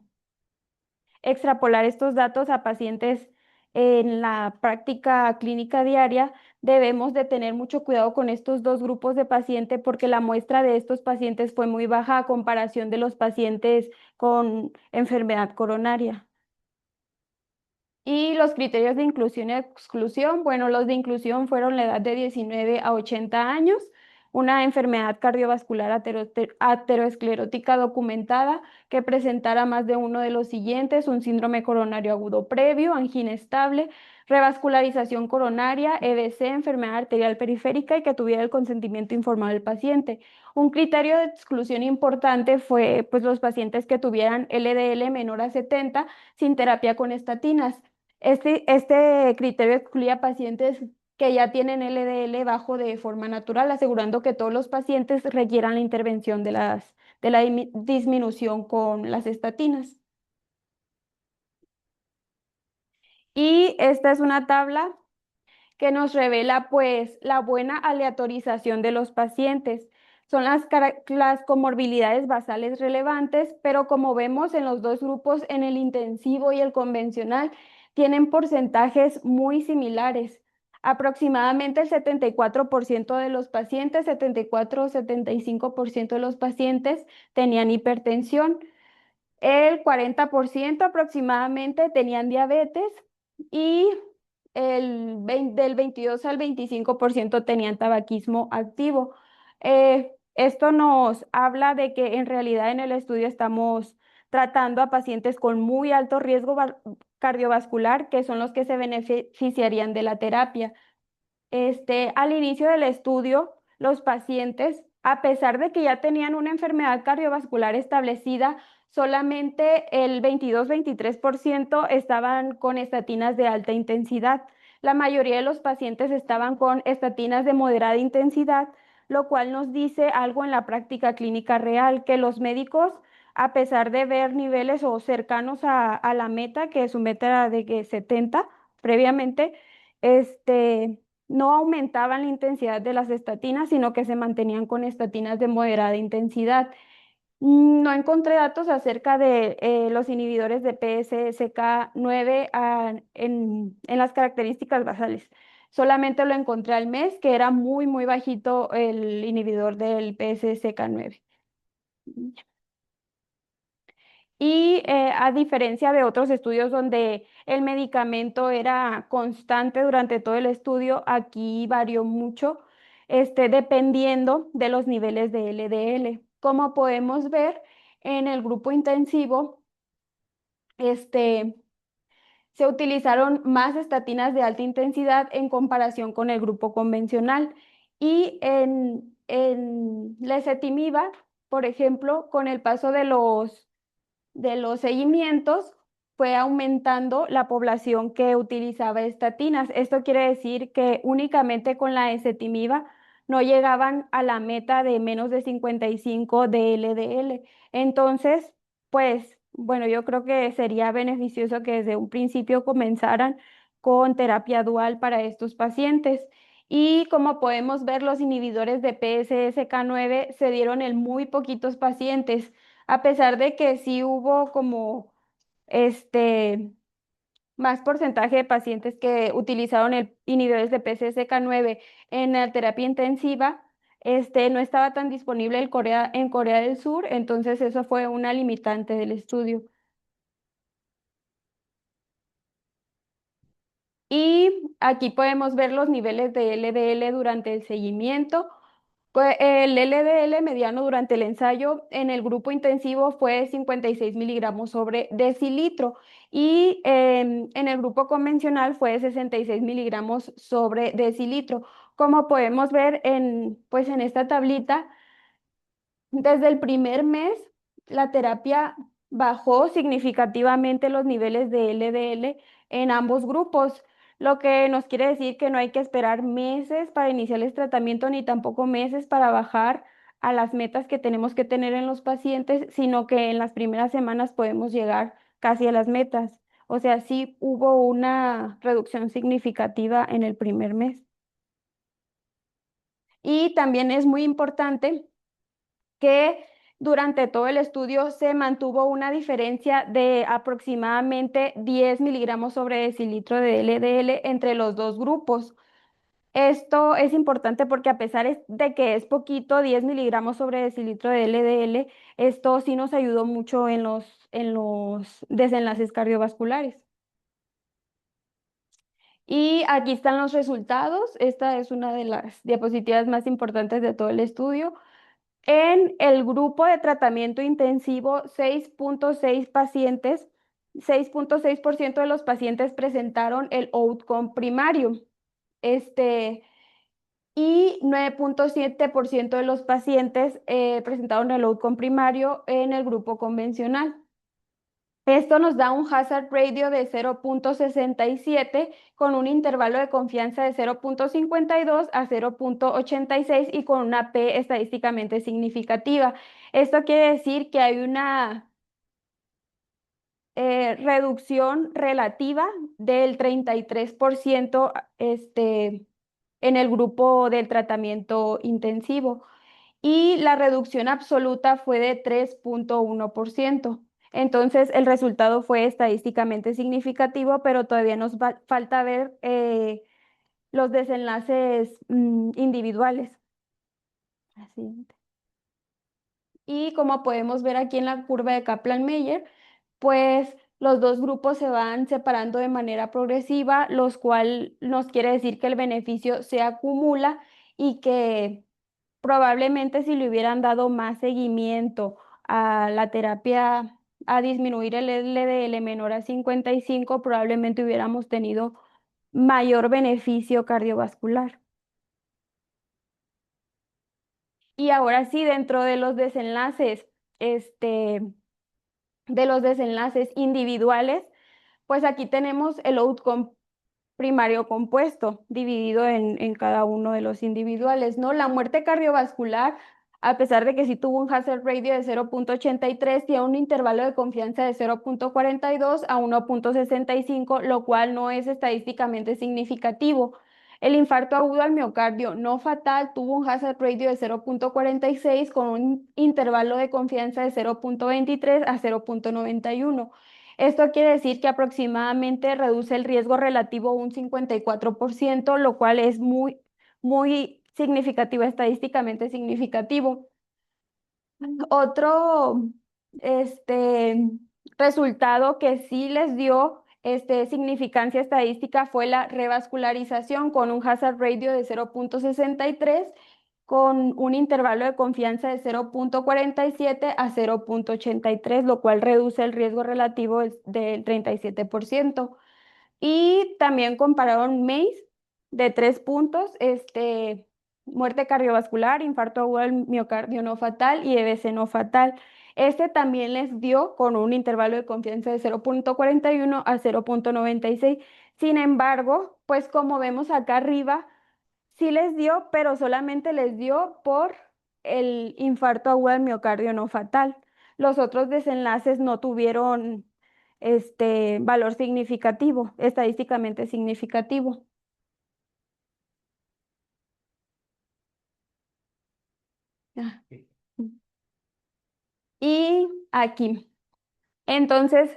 extrapolar estos datos a pacientes en la práctica clínica diaria, debemos de tener mucho cuidado con estos dos grupos de pacientes porque la muestra de estos pacientes fue muy baja a comparación de los pacientes con enfermedad coronaria. Y los criterios de inclusión y exclusión, bueno, los de inclusión fueron la edad de 19 a 80 años, una enfermedad cardiovascular aterosclerótica documentada que presentara más de uno de los siguientes: un síndrome coronario agudo previo, angina estable, revascularización coronaria, EBC, enfermedad arterial periférica, y que tuviera el consentimiento informado del paciente. Un criterio de exclusión importante fue pues, los pacientes que tuvieran LDL menor a 70 sin terapia con estatinas. Este criterio excluía pacientes que ya tienen LDL bajo de forma natural, asegurando que todos los pacientes requieran la intervención de la disminución con las estatinas. Y esta es una tabla que nos revela pues la buena aleatorización de los pacientes. Son las comorbilidades basales relevantes, pero como vemos en los dos grupos, en el intensivo y el convencional, tienen porcentajes muy similares. Aproximadamente el 74% de los pacientes, 74 o 75% de los pacientes tenían hipertensión. El 40% aproximadamente tenían diabetes y del 22 al 25% tenían tabaquismo activo. Esto nos habla de que en realidad en el estudio estamos tratando a pacientes con muy alto riesgo cardiovascular, que son los que se beneficiarían de la terapia. Al inicio del estudio, los pacientes, a pesar de que ya tenían una enfermedad cardiovascular establecida, solamente el 22-23% estaban con estatinas de alta intensidad. La mayoría de los pacientes estaban con estatinas de moderada intensidad, lo cual nos dice algo en la práctica clínica real, que los médicos, a pesar de ver niveles o cercanos a la meta, que su meta era de que 70 previamente, no aumentaban la intensidad de las estatinas, sino que se mantenían con estatinas de moderada intensidad. No encontré datos acerca de los inhibidores de PCSK9 en las características basales. Solamente lo encontré al mes, que era muy, muy bajito el inhibidor del PCSK9. Y a diferencia de otros estudios donde el medicamento era constante durante todo el estudio, aquí varió mucho, dependiendo de los niveles de LDL. Como podemos ver en el grupo intensivo, este, se utilizaron más estatinas de alta intensidad en comparación con el grupo convencional. Y en la ezetimiba, por ejemplo, con el paso de los seguimientos, fue aumentando la población que utilizaba estatinas. Esto quiere decir que únicamente con la ezetimiba no llegaban a la meta de menos de 55 de LDL. Entonces, pues, bueno, yo creo que sería beneficioso que desde un principio comenzaran con terapia dual para estos pacientes. Y como podemos ver, los inhibidores de PCSK9 se dieron en muy poquitos pacientes, a pesar de que sí hubo como este más porcentaje de pacientes que utilizaron el inhibidores de PCSK9 en la terapia intensiva, no estaba tan disponible en Corea del Sur, entonces eso fue una limitante del estudio. Y aquí podemos ver los niveles de LDL durante el seguimiento. Pues el LDL mediano durante el ensayo en el grupo intensivo fue 56 miligramos sobre decilitro y en el grupo convencional fue 66 miligramos sobre decilitro. Como podemos ver pues en esta tablita, desde el primer mes, la terapia bajó significativamente los niveles de LDL en ambos grupos, lo que nos quiere decir que no hay que esperar meses para iniciar el tratamiento ni tampoco meses para bajar a las metas que tenemos que tener en los pacientes, sino que en las primeras semanas podemos llegar casi a las metas. O sea, sí hubo una reducción significativa en el primer mes. Y también es muy importante que durante todo el estudio se mantuvo una diferencia de aproximadamente 10 miligramos sobre decilitro de LDL entre los dos grupos. Esto es importante porque a pesar de que es poquito, 10 miligramos sobre decilitro de LDL, esto sí nos ayudó mucho en los desenlaces cardiovasculares. Y aquí están los resultados. Esta es una de las diapositivas más importantes de todo el estudio. En el grupo de tratamiento intensivo, 6.6% de los pacientes presentaron el outcome primario. Y 9.7% de los pacientes presentaron el outcome primario en el grupo convencional. Esto nos da un hazard ratio de 0.67 con un intervalo de confianza de 0.52 a 0.86 y con una P estadísticamente significativa. Esto quiere decir que hay una reducción relativa del 33% en el grupo del tratamiento intensivo y la reducción absoluta fue de 3,1%. Entonces, el resultado fue estadísticamente significativo, pero todavía nos falta ver los desenlaces individuales. La siguiente. Y como podemos ver aquí en la curva de Kaplan-Meier, pues los dos grupos se van separando de manera progresiva, los cual nos quiere decir que el beneficio se acumula y que probablemente si le hubieran dado más seguimiento a la terapia, a disminuir el LDL menor a 55, probablemente hubiéramos tenido mayor beneficio cardiovascular. Y ahora sí, dentro de los desenlaces, de los desenlaces individuales, pues aquí tenemos el outcome primario compuesto dividido en cada uno de los individuales, ¿no? La muerte cardiovascular, a pesar de que sí tuvo un hazard ratio de 0,83, tiene un intervalo de confianza de 0,42 a 1,65, lo cual no es estadísticamente significativo. El infarto agudo al miocardio no fatal tuvo un hazard ratio de 0,46 con un intervalo de confianza de 0,23 a 0,91. Esto quiere decir que aproximadamente reduce el riesgo relativo un 54%, lo cual es muy, muy significativo, estadísticamente significativo. Otro resultado que sí les dio significancia estadística fue la revascularización con un hazard ratio de 0,63 con un intervalo de confianza de 0,47 a 0,83, lo cual reduce el riesgo relativo del 37%. Y también compararon MACE de 3 puntos, muerte cardiovascular, infarto agudo del miocardio no fatal y EBC no fatal. Este también les dio con un intervalo de confianza de 0,41 a 0,96. Sin embargo, pues como vemos acá arriba, sí les dio, pero solamente les dio por el infarto agudo del miocardio no fatal. Los otros desenlaces no tuvieron valor significativo, estadísticamente significativo. Ah. Y aquí. Entonces,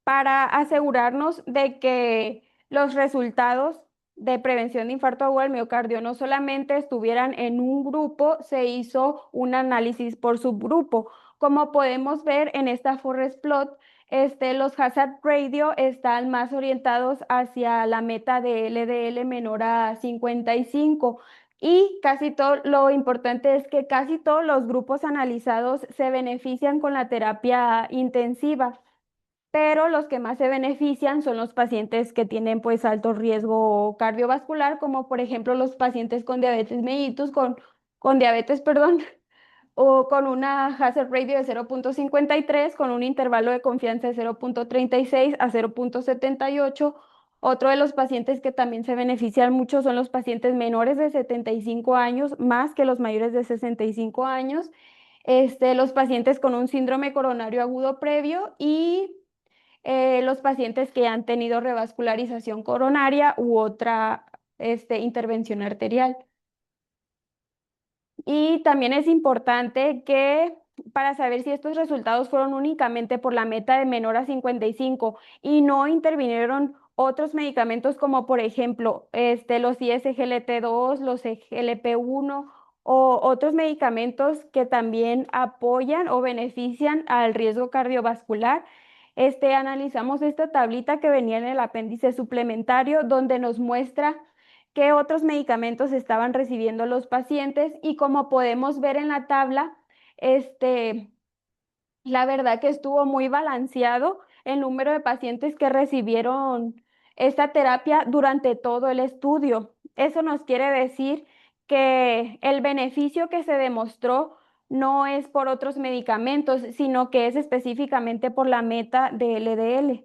para asegurarnos de que los resultados de prevención de infarto agudo al miocardio no solamente estuvieran en un grupo, se hizo un análisis por subgrupo. Como podemos ver en esta forest plot, los hazard ratio están más orientados hacia la meta de LDL menor a 55. Y casi todo, lo importante es que casi todos los grupos analizados se benefician con la terapia intensiva, pero los que más se benefician son los pacientes que tienen pues alto riesgo cardiovascular, como por ejemplo los pacientes con diabetes mellitus, con diabetes, perdón, o con una hazard ratio de 0,53, con un intervalo de confianza de 0,36 a 0,78. Otro de los pacientes que también se benefician mucho son los pacientes menores de 75 años, más que los mayores de 65 años, los pacientes con un síndrome coronario agudo previo y los pacientes que han tenido revascularización coronaria u otra intervención arterial. Y también es importante que para saber si estos resultados fueron únicamente por la meta de menor a 55 y no intervinieron otros medicamentos como por ejemplo los ISGLT2, los GLP-1 o otros medicamentos que también apoyan o benefician al riesgo cardiovascular. Analizamos esta tablita que venía en el apéndice suplementario donde nos muestra qué otros medicamentos estaban recibiendo los pacientes y como podemos ver en la tabla, la verdad que estuvo muy balanceado el número de pacientes que recibieron esta terapia durante todo el estudio. Eso nos quiere decir que el beneficio que se demostró no es por otros medicamentos, sino que es específicamente por la meta de LDL.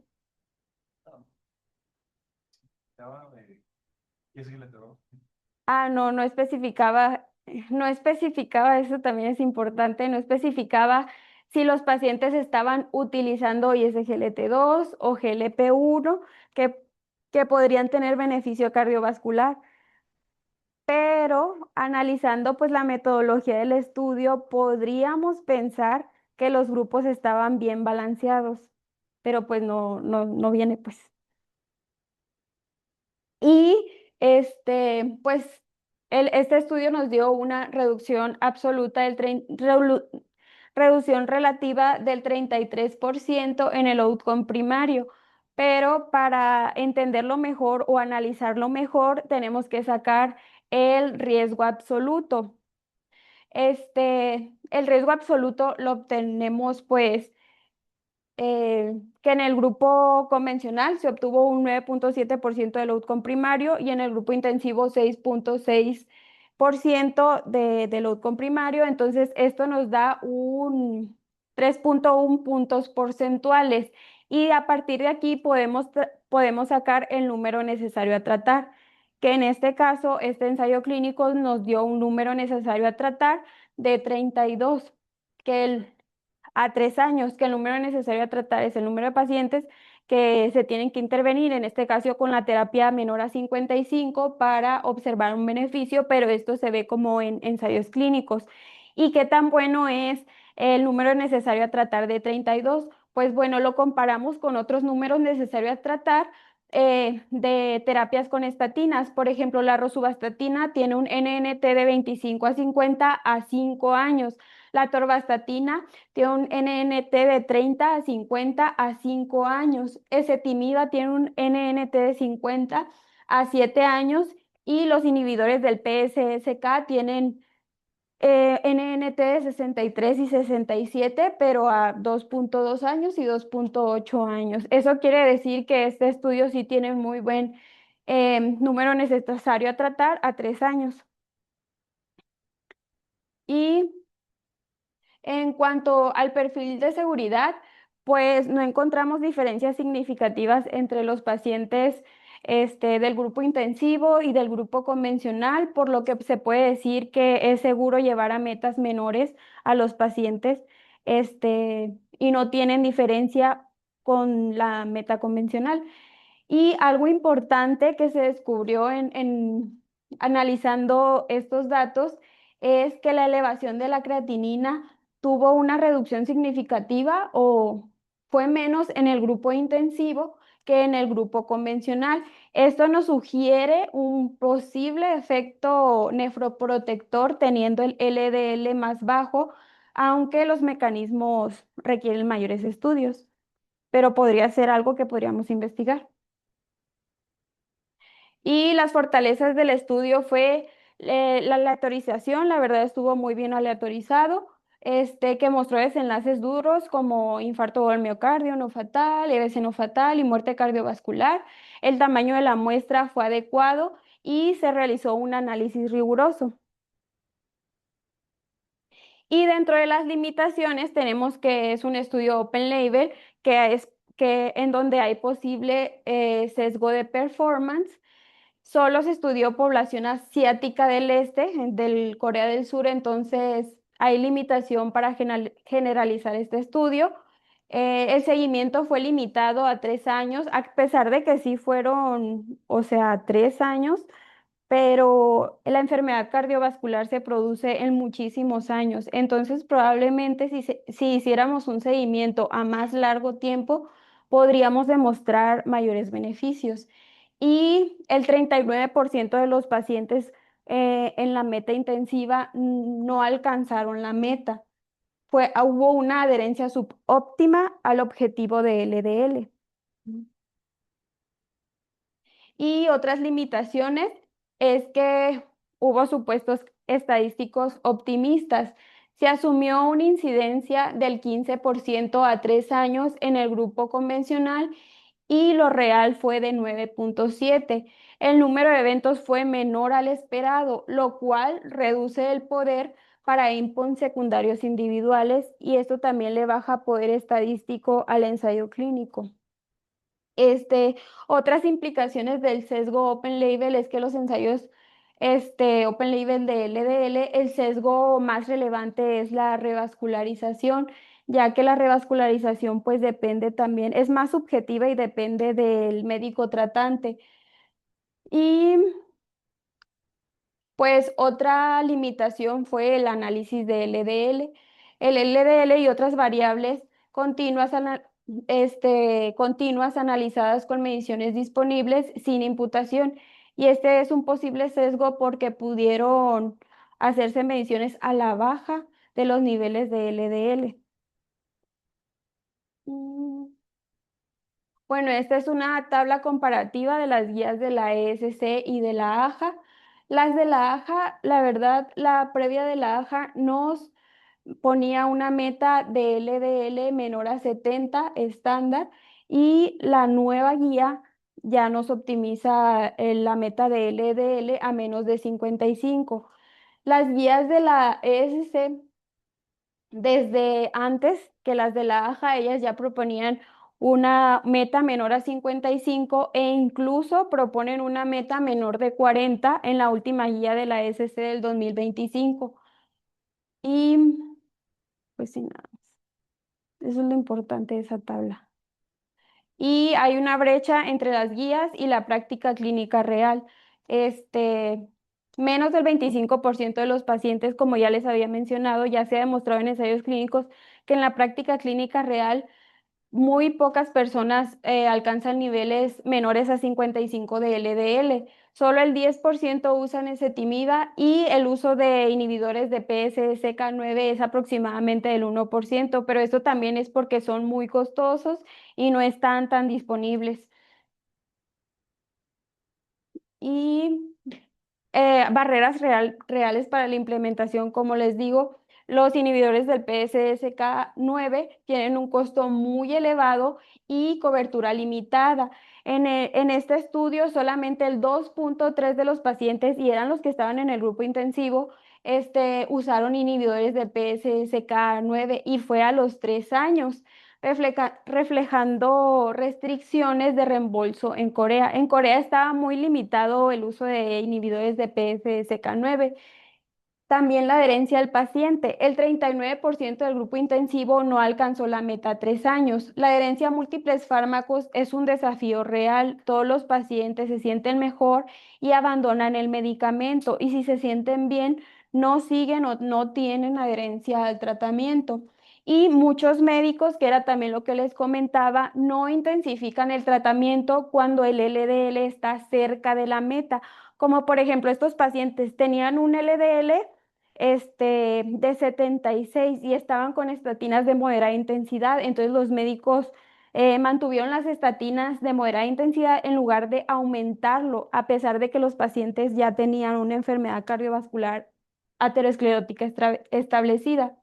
Ah, no, no especificaba, eso también es importante, no especificaba si los pacientes estaban utilizando ISGLT2 o GLP-1, que podrían tener beneficio cardiovascular. Pero analizando pues la metodología del estudio, podríamos pensar que los grupos estaban bien balanceados, pero pues no viene pues. Y pues este estudio nos dio una reducción absoluta reducción relativa del 33% en el outcome primario. Pero para entenderlo mejor o analizarlo mejor, tenemos que sacar el riesgo absoluto. El riesgo absoluto lo obtenemos pues que en el grupo convencional se obtuvo un 9.7% del outcome primario y en el grupo intensivo 6.6% del outcome primario. Entonces, esto nos da un 3.1 puntos porcentuales y a partir de aquí podemos sacar el número necesario a tratar, que en este caso, este ensayo clínico nos dio un número necesario a tratar de 32, que a 3 años, que el número necesario a tratar es el número de pacientes que se tienen que intervenir, en este caso con la terapia menor a 55 para observar un beneficio, pero esto se ve como en ensayos clínicos. ¿Y qué tan bueno es el número necesario a tratar de 32? Pues bueno, lo comparamos con otros números necesarios a tratar de terapias con estatinas. Por ejemplo, la rosuvastatina tiene un NNT de 25 a 50 a 5 años. La torvastatina tiene un NNT de 30 a 50 a 5 años. Ezetimiba tiene un NNT de 50 a 7 años y los inhibidores del PSSK tienen NNT de 63 y 67, pero a 2.2 años y 2.8 años. Eso quiere decir que este estudio sí tiene muy buen número necesario a tratar a 3 años. Y en cuanto al perfil de seguridad, pues no encontramos diferencias significativas entre los pacientes del grupo intensivo y del grupo convencional, por lo que se puede decir que es seguro llevar a metas menores a los pacientes y no tienen diferencia con la meta convencional. Y algo importante que se descubrió en analizando estos datos es que la elevación de la creatinina tuvo una reducción significativa o fue menos en el grupo intensivo que en el grupo convencional. Esto nos sugiere un posible efecto nefroprotector teniendo el LDL más bajo, aunque los mecanismos requieren mayores estudios, pero podría ser algo que podríamos investigar. Y las fortalezas del estudio fue la aleatorización, la verdad estuvo muy bien aleatorizado, que mostró desenlaces duros como infarto del miocardio no fatal, EBC no fatal y muerte cardiovascular. El tamaño de la muestra fue adecuado y se realizó un análisis riguroso. Y dentro de las limitaciones tenemos que es un estudio open label, en donde hay posible sesgo de performance. Solo se estudió población asiática del este, del Corea del Sur, entonces hay limitación para generalizar este estudio. El seguimiento fue limitado a 3 años, a pesar de que sí fueron, o sea, 3 años, pero la enfermedad cardiovascular se produce en muchísimos años. Entonces, probablemente si hiciéramos un seguimiento a más largo tiempo, podríamos demostrar mayores beneficios. Y el 39% de los pacientes en la meta intensiva no alcanzaron la meta. Hubo una adherencia subóptima al objetivo de LDL. Y otras limitaciones es que hubo supuestos estadísticos optimistas. Se asumió una incidencia del 15% a 3 años en el grupo convencional y lo real fue de 9.7. El número de eventos fue menor al esperado, lo cual reduce el poder para endpoints secundarios individuales y esto también le baja poder estadístico al ensayo clínico. Otras implicaciones del sesgo open label es que los ensayos open label de LDL, el sesgo más relevante es la revascularización, ya que la revascularización pues depende también, es más subjetiva y depende del médico tratante. Y pues otra limitación fue el análisis de LDL. El LDL y otras variables continuas, continuas analizadas con mediciones disponibles sin imputación. Y este es un posible sesgo porque pudieron hacerse mediciones a la baja de los niveles de LDL. Mm, Bueno, esta es una tabla comparativa de las guías de la ESC y de la AJA. Las de la AJA, la verdad, la previa de la AJA nos ponía una meta de LDL menor a 70 estándar y la nueva guía ya nos optimiza la meta de LDL a menos de 55. Las guías de la ESC desde antes que las de la AJA, ellas ya proponían una meta menor a 55 e incluso proponen una meta menor de 40 en la última guía de la SC del 2025. Y pues sí, nada más. Eso es lo importante de esa tabla. Y hay una brecha entre las guías y la práctica clínica real. Este, menos del 25% de los pacientes, como ya les había mencionado, ya se ha demostrado en ensayos clínicos que en la práctica clínica real muy pocas personas alcanzan niveles menores a 55 de LDL. Solo el 10% usan ezetimiba y el uso de inhibidores de PCSK9 es aproximadamente del 1%, pero esto también es porque son muy costosos y no están tan disponibles. Y barreras reales para la implementación, como les digo, los inhibidores del PCSK9 tienen un costo muy elevado y cobertura limitada. En este estudio, solamente el 2.3 de los pacientes, y eran los que estaban en el grupo intensivo, usaron inhibidores del PCSK9 y fue a los 3 años reflejando restricciones de reembolso en Corea. En Corea estaba muy limitado el uso de inhibidores de PCSK9. También la adherencia al paciente. El 39% del grupo intensivo no alcanzó la meta a 3 años. La adherencia a múltiples fármacos es un desafío real. Todos los pacientes se sienten mejor y abandonan el medicamento. Y si se sienten bien, no siguen o no tienen adherencia al tratamiento. Y muchos médicos, que era también lo que les comentaba, no intensifican el tratamiento cuando el LDL está cerca de la meta. Como por ejemplo, estos pacientes tenían un LDL de 76 y estaban con estatinas de moderada intensidad. Entonces los médicos mantuvieron las estatinas de moderada intensidad en lugar de aumentarlo, a pesar de que los pacientes ya tenían una enfermedad cardiovascular aterosclerótica establecida.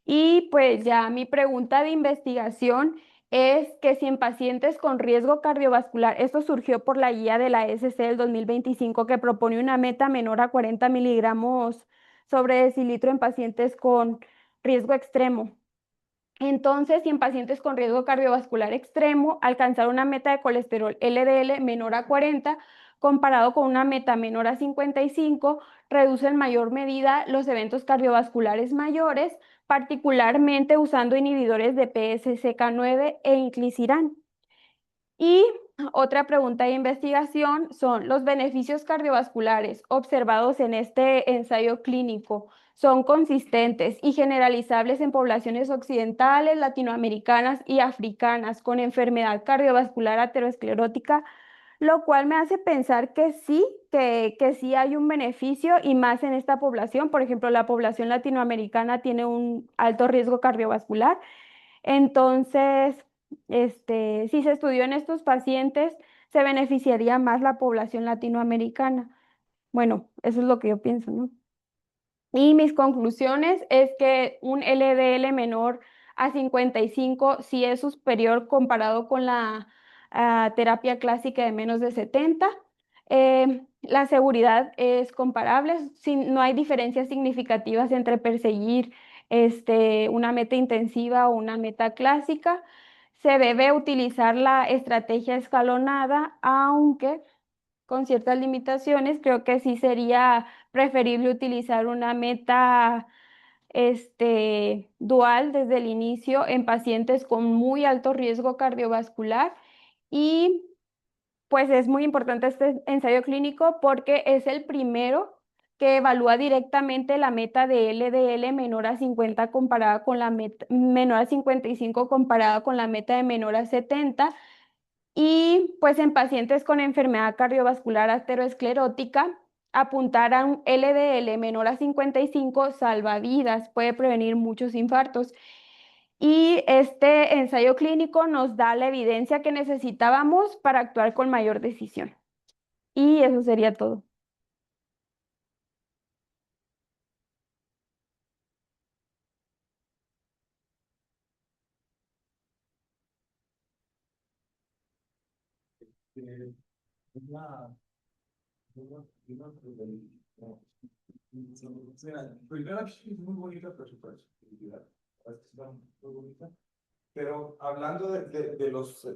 Y pues ya mi pregunta de investigación es que si en pacientes con riesgo cardiovascular, esto surgió por la guía de la SC del 2025 que propone una meta menor a 40 miligramos sobre decilitro en pacientes con riesgo extremo. Entonces, si en pacientes con riesgo cardiovascular extremo, alcanzar una meta de colesterol LDL menor a 40, comparado con una meta menor a 55, reduce en mayor medida los eventos cardiovasculares mayores, particularmente usando inhibidores de PCSK9 e inclisiran. Y otra pregunta de investigación son los beneficios cardiovasculares observados en este ensayo clínico. ¿Son consistentes y generalizables en poblaciones occidentales, latinoamericanas y africanas con enfermedad cardiovascular aterosclerótica? Lo cual me hace pensar que sí, que sí hay un beneficio y más en esta población. Por ejemplo, la población latinoamericana tiene un alto riesgo cardiovascular. Entonces, si se estudió en estos pacientes, se beneficiaría más la población latinoamericana. Bueno, eso es lo que yo pienso, ¿no? Y mis conclusiones es que un LDL menor a 55 sí es superior comparado con la terapia clásica de menos de 70. La seguridad es comparable, no hay diferencias significativas entre perseguir una meta intensiva o una meta clásica. Se debe utilizar la estrategia escalonada, aunque con ciertas limitaciones, creo que sí sería preferible utilizar una meta dual desde el inicio en pacientes con muy alto riesgo cardiovascular y pues es muy importante este ensayo clínico porque es el primero que evalúa directamente la meta de LDL menor a 50 comparada con la meta, menor a 55 comparada con la meta de menor a 70 y pues en pacientes con enfermedad cardiovascular aterosclerótica, apuntar a un LDL menor a 55 salva vidas, puede prevenir muchos infartos. Y este ensayo clínico nos da la evidencia que necesitábamos para actuar con mayor decisión. Y eso sería todo. Una, mira, primero es muy bonita, pero su personalidad. Es que está muy bonita. Pero hablando de los...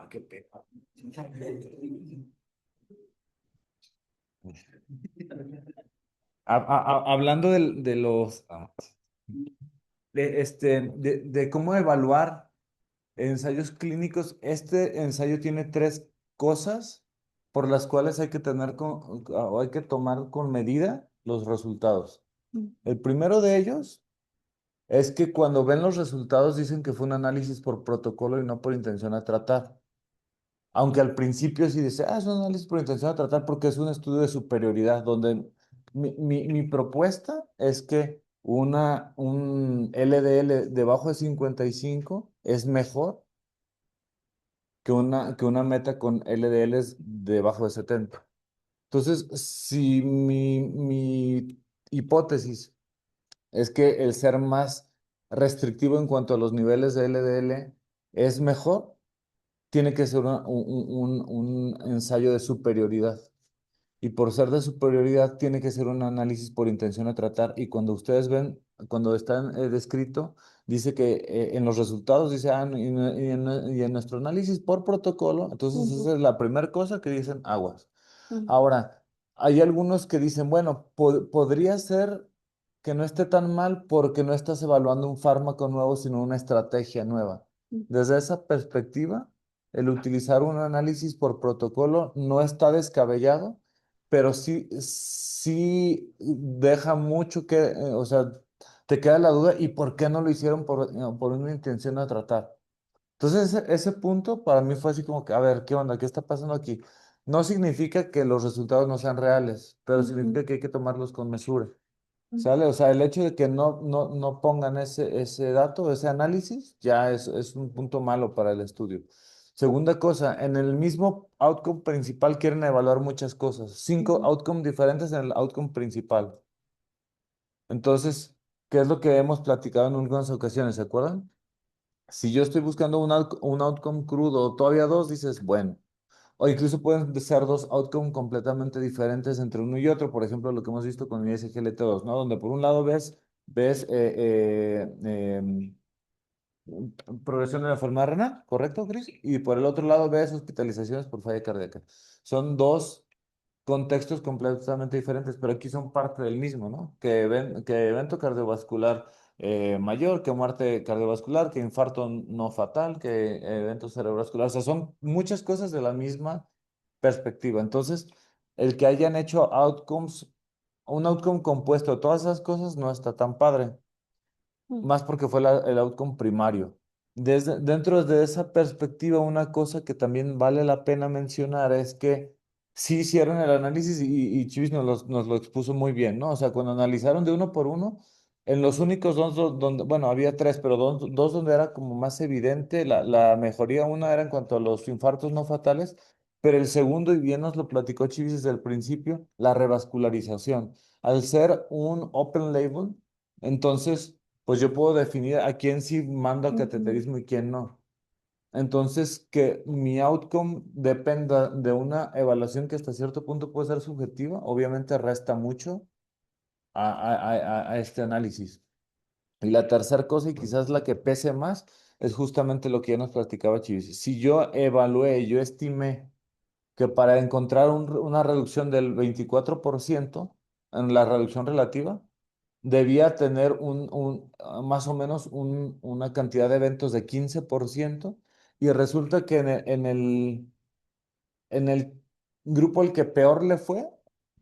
qué pena. Hablando de los... de cómo evaluar ensayos clínicos, este ensayo tiene tres cosas por las cuales hay que o hay que tomar con medida los resultados. El primero de ellos es que cuando ven los resultados dicen que fue un análisis por protocolo y no por intención a tratar. Aunque al principio sí dice, es un análisis por intención a tratar porque es un estudio de superioridad, donde mi propuesta es que un LDL debajo de 55 es mejor que una meta con LDLs debajo de 70. Entonces, si mi hipótesis es que el ser más restrictivo en cuanto a los niveles de LDL es mejor, tiene que ser un ensayo de superioridad. Y por ser de superioridad, tiene que ser un análisis por intención a tratar. Y cuando ustedes ven, cuando está descrito, dice que en los resultados dice, y en nuestro análisis por protocolo, entonces Ujú, esa es la primera cosa que dicen aguas. ujú, Ahora, hay algunos que dicen, bueno, podría ser que no esté tan mal porque no estás evaluando un fármaco nuevo, sino una estrategia nueva. ujú, Desde esa perspectiva, el utilizar un análisis por protocolo no está descabellado, pero sí deja mucho que, o sea, te queda la duda, ¿y por qué no lo hicieron por una intención de tratar? Entonces, ese punto para mí fue así como que, a ver, ¿qué onda? ¿Qué está pasando aquí? No significa que los resultados no sean reales, pero ujú, significa que hay que tomarlos con mesura. ujú, ¿Sale? O sea, el hecho de que no pongan ese dato, ese análisis, ya es un punto malo para el estudio. Segunda cosa, en el mismo outcome principal quieren evaluar muchas cosas. 5 ujú, outcomes diferentes en el outcome principal. Entonces, ¿qué es lo que hemos platicado en algunas ocasiones? ¿Se acuerdan? Si yo estoy buscando un outcome crudo o todavía dos, dices, bueno. O incluso pueden ser dos outcomes completamente diferentes entre uno y otro. Por ejemplo, lo que hemos visto con el SGLT2, ¿no? Donde por un lado ves progresión de la enfermedad renal, ¿correcto, Chris? Y por el otro lado ves hospitalizaciones por falla cardíaca. Son dos contextos completamente diferentes, pero aquí son parte del mismo, ¿no? Que evento cardiovascular mayor, que muerte cardiovascular, que infarto no fatal, que evento cerebrovascular. O sea, son muchas cosas de la misma perspectiva. Entonces, el que hayan hecho outcomes, un outcome compuesto de todas esas cosas no está tan padre, ujú, más porque fue el outcome primario. Dentro de esa perspectiva, una cosa que también vale la pena mencionar es que sí hicieron el análisis y Chivis nos lo expuso muy bien, ¿no? O sea, cuando analizaron de uno por uno, en los únicos dos donde, bueno, había tres, pero dos donde era como más evidente la mejoría, una era en cuanto a los infartos no fatales, pero el segundo, y bien nos lo platicó Chivis desde el principio, la revascularización. Al ser un open label, entonces pues yo puedo definir a quién sí mando a ujú, cateterismo y quién no. Entonces, que mi outcome dependa de una evaluación que hasta cierto punto puede ser subjetiva, obviamente resta mucho a este análisis. Y la tercera cosa, y quizás la que pese más, es justamente lo que ya nos platicaba Chivis. Si yo evalué, yo estimé que para encontrar una reducción del 24% en la reducción relativa, debía tener más o menos una cantidad de eventos de 15%, y resulta que en el grupo el que peor le fue,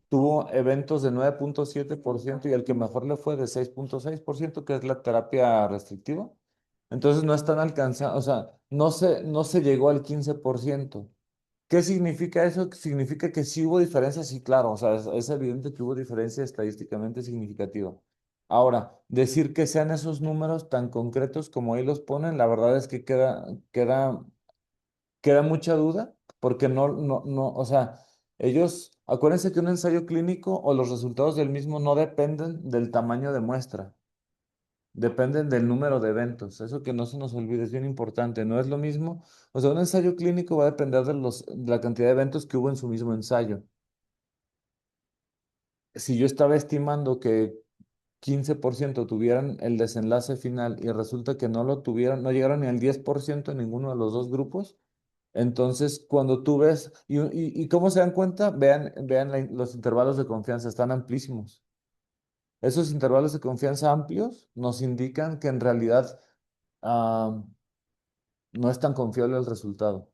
tuvo eventos de 9.7%, y el que mejor le fue de 6.6%, que es la terapia restrictiva. Entonces no están alcanzando, o sea, no se llegó al 15%. ¿Qué significa eso? Significa que sí hubo diferencias, sí, claro, o sea, es evidente que hubo diferencia estadísticamente significativa. Ahora, decir que sean esos números tan concretos como ahí los ponen, la verdad es que queda mucha duda, porque no, o sea, acuérdense que un ensayo clínico o los resultados del mismo no dependen del tamaño de muestra, dependen del número de eventos. Eso que no se nos olvide, es bien importante. No es lo mismo, o sea, un ensayo clínico va a depender de la cantidad de eventos que hubo en su mismo ensayo. Si yo estaba estimando que 15% tuvieran el desenlace final y resulta que no lo tuvieron, no llegaron ni al 10% en ninguno de los dos grupos, entonces cuando tú ves, y ¿cómo se dan cuenta? Vean los intervalos de confianza, están amplísimos. Esos intervalos de confianza amplios nos indican que en realidad ah, no es tan confiable el resultado.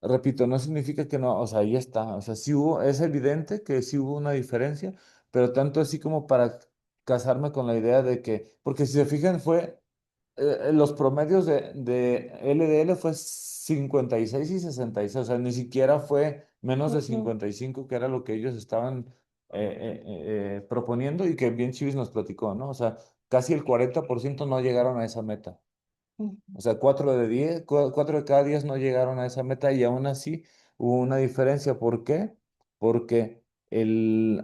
Repito, no significa que no, o sea, ahí está, o sea, es evidente que sí hubo una diferencia, pero tanto así como para casarme con la idea de que, porque si se fijan, los promedios de LDL fue 56 y 66, o sea, ni siquiera fue menos de Ujú, 55, que era lo que ellos estaban proponiendo, y que bien Chivis nos platicó, ¿no? O sea, casi el 40% no llegaron a esa meta. ujú, O sea, 4 de cada 10 no llegaron a esa meta, y aún así hubo una diferencia. ¿Por qué? Porque mm,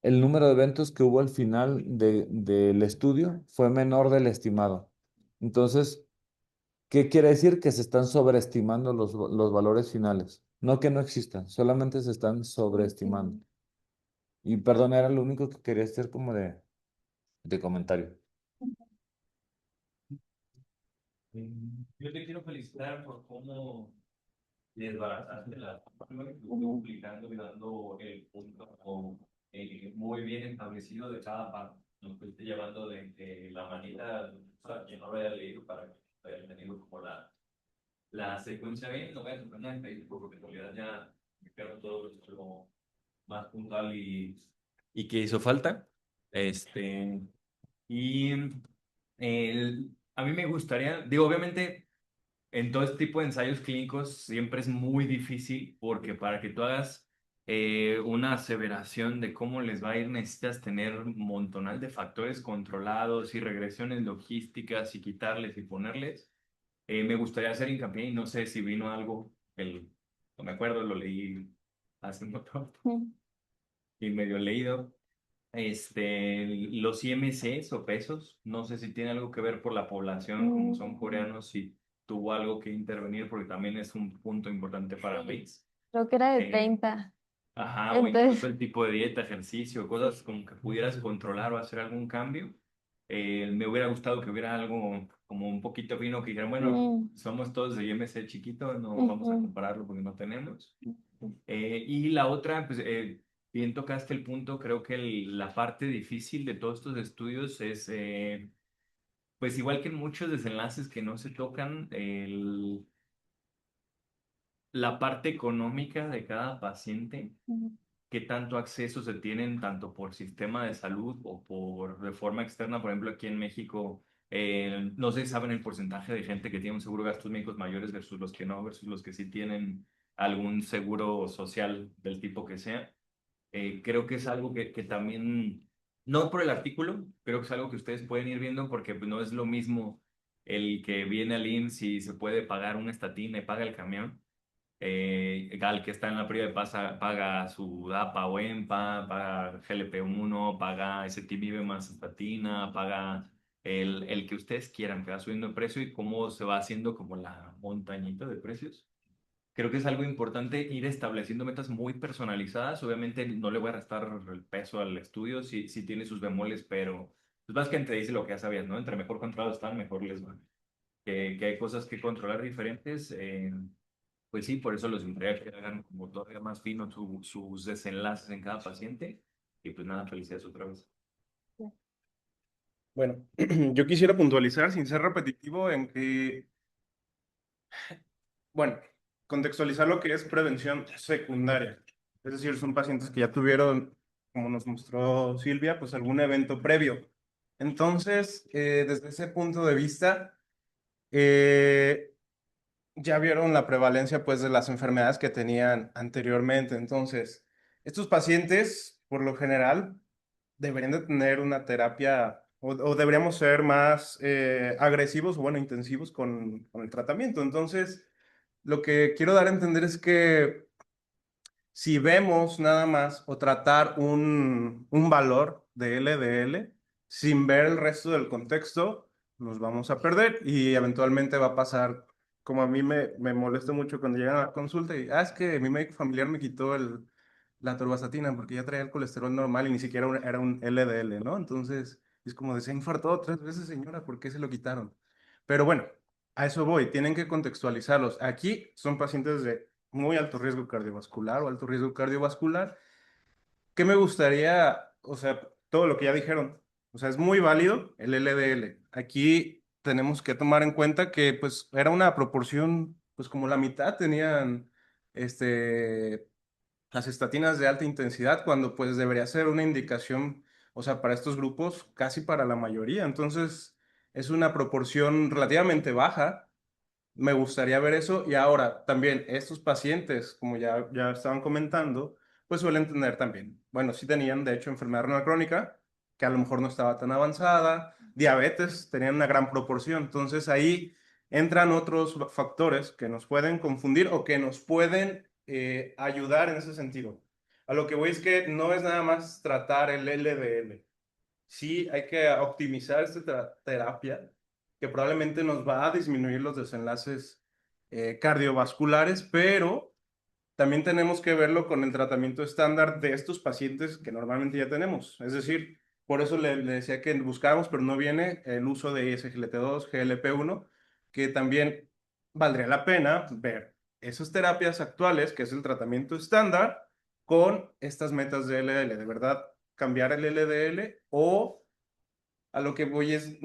el número de eventos que hubo al final del estudio fue menor del estimado. Entonces, ¿qué quiere decir? Que se están sobreestimando los valores finales. No que no existan, solamente se están sobreestimando. Y perdón, era lo único que quería hacer como de comentario. Yo te quiero felicitar por cómo desbarataste la forma que estuve ujú, explicando y dando el punto como, muy bien establecido de cada parte. Nos fuiste llevando de la manita, o sea, quien no lo haya leído para que haya tenido como la secuencia bien, no voy a sorprender en Facebook porque en realidad ya me quedaron todo lo más puntual y que hizo falta. Y a mí me gustaría, digo, obviamente, en todo este tipo de ensayos clínicos siempre es muy difícil porque para que tú hagas una aseveración de cómo les va a ir necesitas tener un montonal de factores controlados y regresiones logísticas y quitarles y ponerles. Me gustaría hacer hincapié y no sé si vino algo, no me acuerdo, lo leí hace un montón ujú, y medio leído. Los IMCs o pesos, no sé si tiene algo que ver por la población, como son ujú. coreanos, si tuvo algo que intervenir, porque también es un punto importante para mí. Creo que era de Eh, 30. ajá, o incluso Entonces, el tipo de dieta, ejercicio, cosas como que pudieras controlar o hacer algún cambio. Me hubiera gustado que hubiera algo como un poquito fino que dijeran, bueno, mm, somos todos de IMC chiquito, no vamos a ujú, compararlo porque no tenemos. ujú, Y la otra, pues bien tocaste el punto, creo que la parte difícil de todos estos estudios es, pues igual que en muchos desenlaces que no se tocan, la parte económica de cada paciente, ujú, qué tanto acceso se tienen tanto por sistema de salud o de forma externa. Por ejemplo, aquí en México, no sé si saben el porcentaje de gente que tiene un seguro de gastos médicos mayores versus los que no, versus los que sí tienen algún seguro social del tipo que sea. Creo que es algo que también, no por el artículo, creo que es algo que ustedes pueden ir viendo porque pues, no es lo mismo el que viene al IMSS y se puede pagar una estatina y paga el camión, al que está en la privada paga su DAPA o EMPA, paga GLP-1, paga STIVIVE más estatina, paga el que ustedes quieran, que va subiendo de precio y cómo se va haciendo como la montañita de precios. Creo que es algo importante ir estableciendo metas muy personalizadas. Obviamente no le voy a restar el peso al estudio si tiene sus bemoles, pero pues básicamente dice lo que ya sabías, ¿no? Entre mejor controlados están, mejor les va. Que hay cosas que controlar diferentes. Pues sí, por eso los invitaría a que hagan como todavía más fino sus desenlaces en cada paciente. Y pues nada, felicidades otra vez. Bueno, yo quisiera puntualizar, sin ser repetitivo, en que, bueno, contextualizar lo que es prevención secundaria. Es decir, son pacientes que ya tuvieron, como nos mostró Silvia, pues algún evento previo. Entonces, desde ese punto de vista, ya vieron la prevalencia pues de las enfermedades que tenían anteriormente. Entonces, estos pacientes, por lo general, deberían de tener una terapia o deberíamos ser más agresivos o bueno, intensivos con el tratamiento. Entonces, lo que quiero dar a entender es que si vemos nada más o tratar un valor de LDL sin ver el resto del contexto, nos vamos a perder y eventualmente va a pasar como a mí me molesta mucho cuando llegan a la consulta y, es que mi médico familiar me quitó la atorvastatina porque ya traía el colesterol normal y ni siquiera era un LDL, ¿no? Entonces, es como de, se infartó 3 veces, señora, ¿por qué se lo quitaron? Pero bueno, a eso voy, tienen que contextualizarlos. Aquí son pacientes de muy alto riesgo cardiovascular o alto riesgo cardiovascular. ¿Qué me gustaría? O sea, todo lo que ya dijeron, o sea, es muy válido el LDL. Aquí tenemos que tomar en cuenta que pues era una proporción, pues como la mitad tenían las estatinas de alta intensidad, cuando pues debería ser una indicación, o sea, para estos grupos, casi para la mayoría. Entonces, es una proporción relativamente baja. Me gustaría ver eso. Y ahora, también, estos pacientes, como ya estaban comentando, pues suelen tener también, bueno, sí tenían, de hecho, enfermedad renal crónica, que a lo mejor no estaba tan avanzada, diabetes, tenían una gran proporción. Entonces, ahí entran otros factores que nos pueden confundir o que nos pueden ayudar en ese sentido. A lo que voy es que no es nada más tratar el LDL. Sí, hay que optimizar esta terapia que probablemente nos va a disminuir los desenlaces cardiovasculares, pero también tenemos que verlo con el tratamiento estándar de estos pacientes que normalmente ya tenemos. Es decir, por eso le decía que buscamos, pero no viene el uso de SGLT2, GLP-1, que también valdría la pena ver esas terapias actuales, que es el tratamiento estándar, con estas metas de LDL. De verdad, cambiar el LDL o a lo que voy es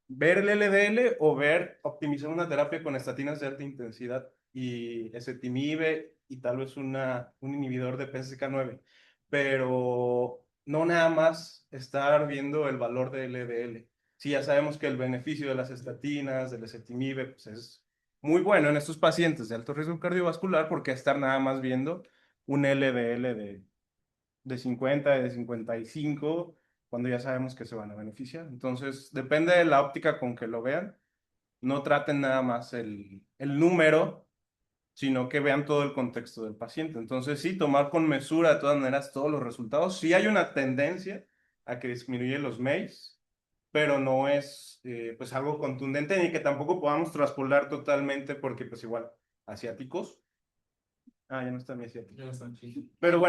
ver el LDL o ver optimizar una terapia con estatinas de alta intensidad y ezetimibe y tal vez un inhibidor de PCSK9, pero no nada más estar viendo el valor de LDL. Sí, ya sabemos que el beneficio de las estatinas, del ezetimibe, pues es muy bueno en estos pacientes de alto riesgo cardiovascular porque estar nada más viendo un LDL de 50, de 55, cuando ya sabemos que se van a beneficiar. Entonces, depende de la óptica con que lo vean. No traten nada más el número, sino que vean todo el contexto del paciente. Entonces, sí, tomar con mesura de todas maneras todos los resultados. Sí hay una tendencia a que disminuye los MACE, pero no es pues algo contundente ni que tampoco podamos traspolar totalmente porque pues igual asiáticos. Ya no está mi asiático. Pero bueno.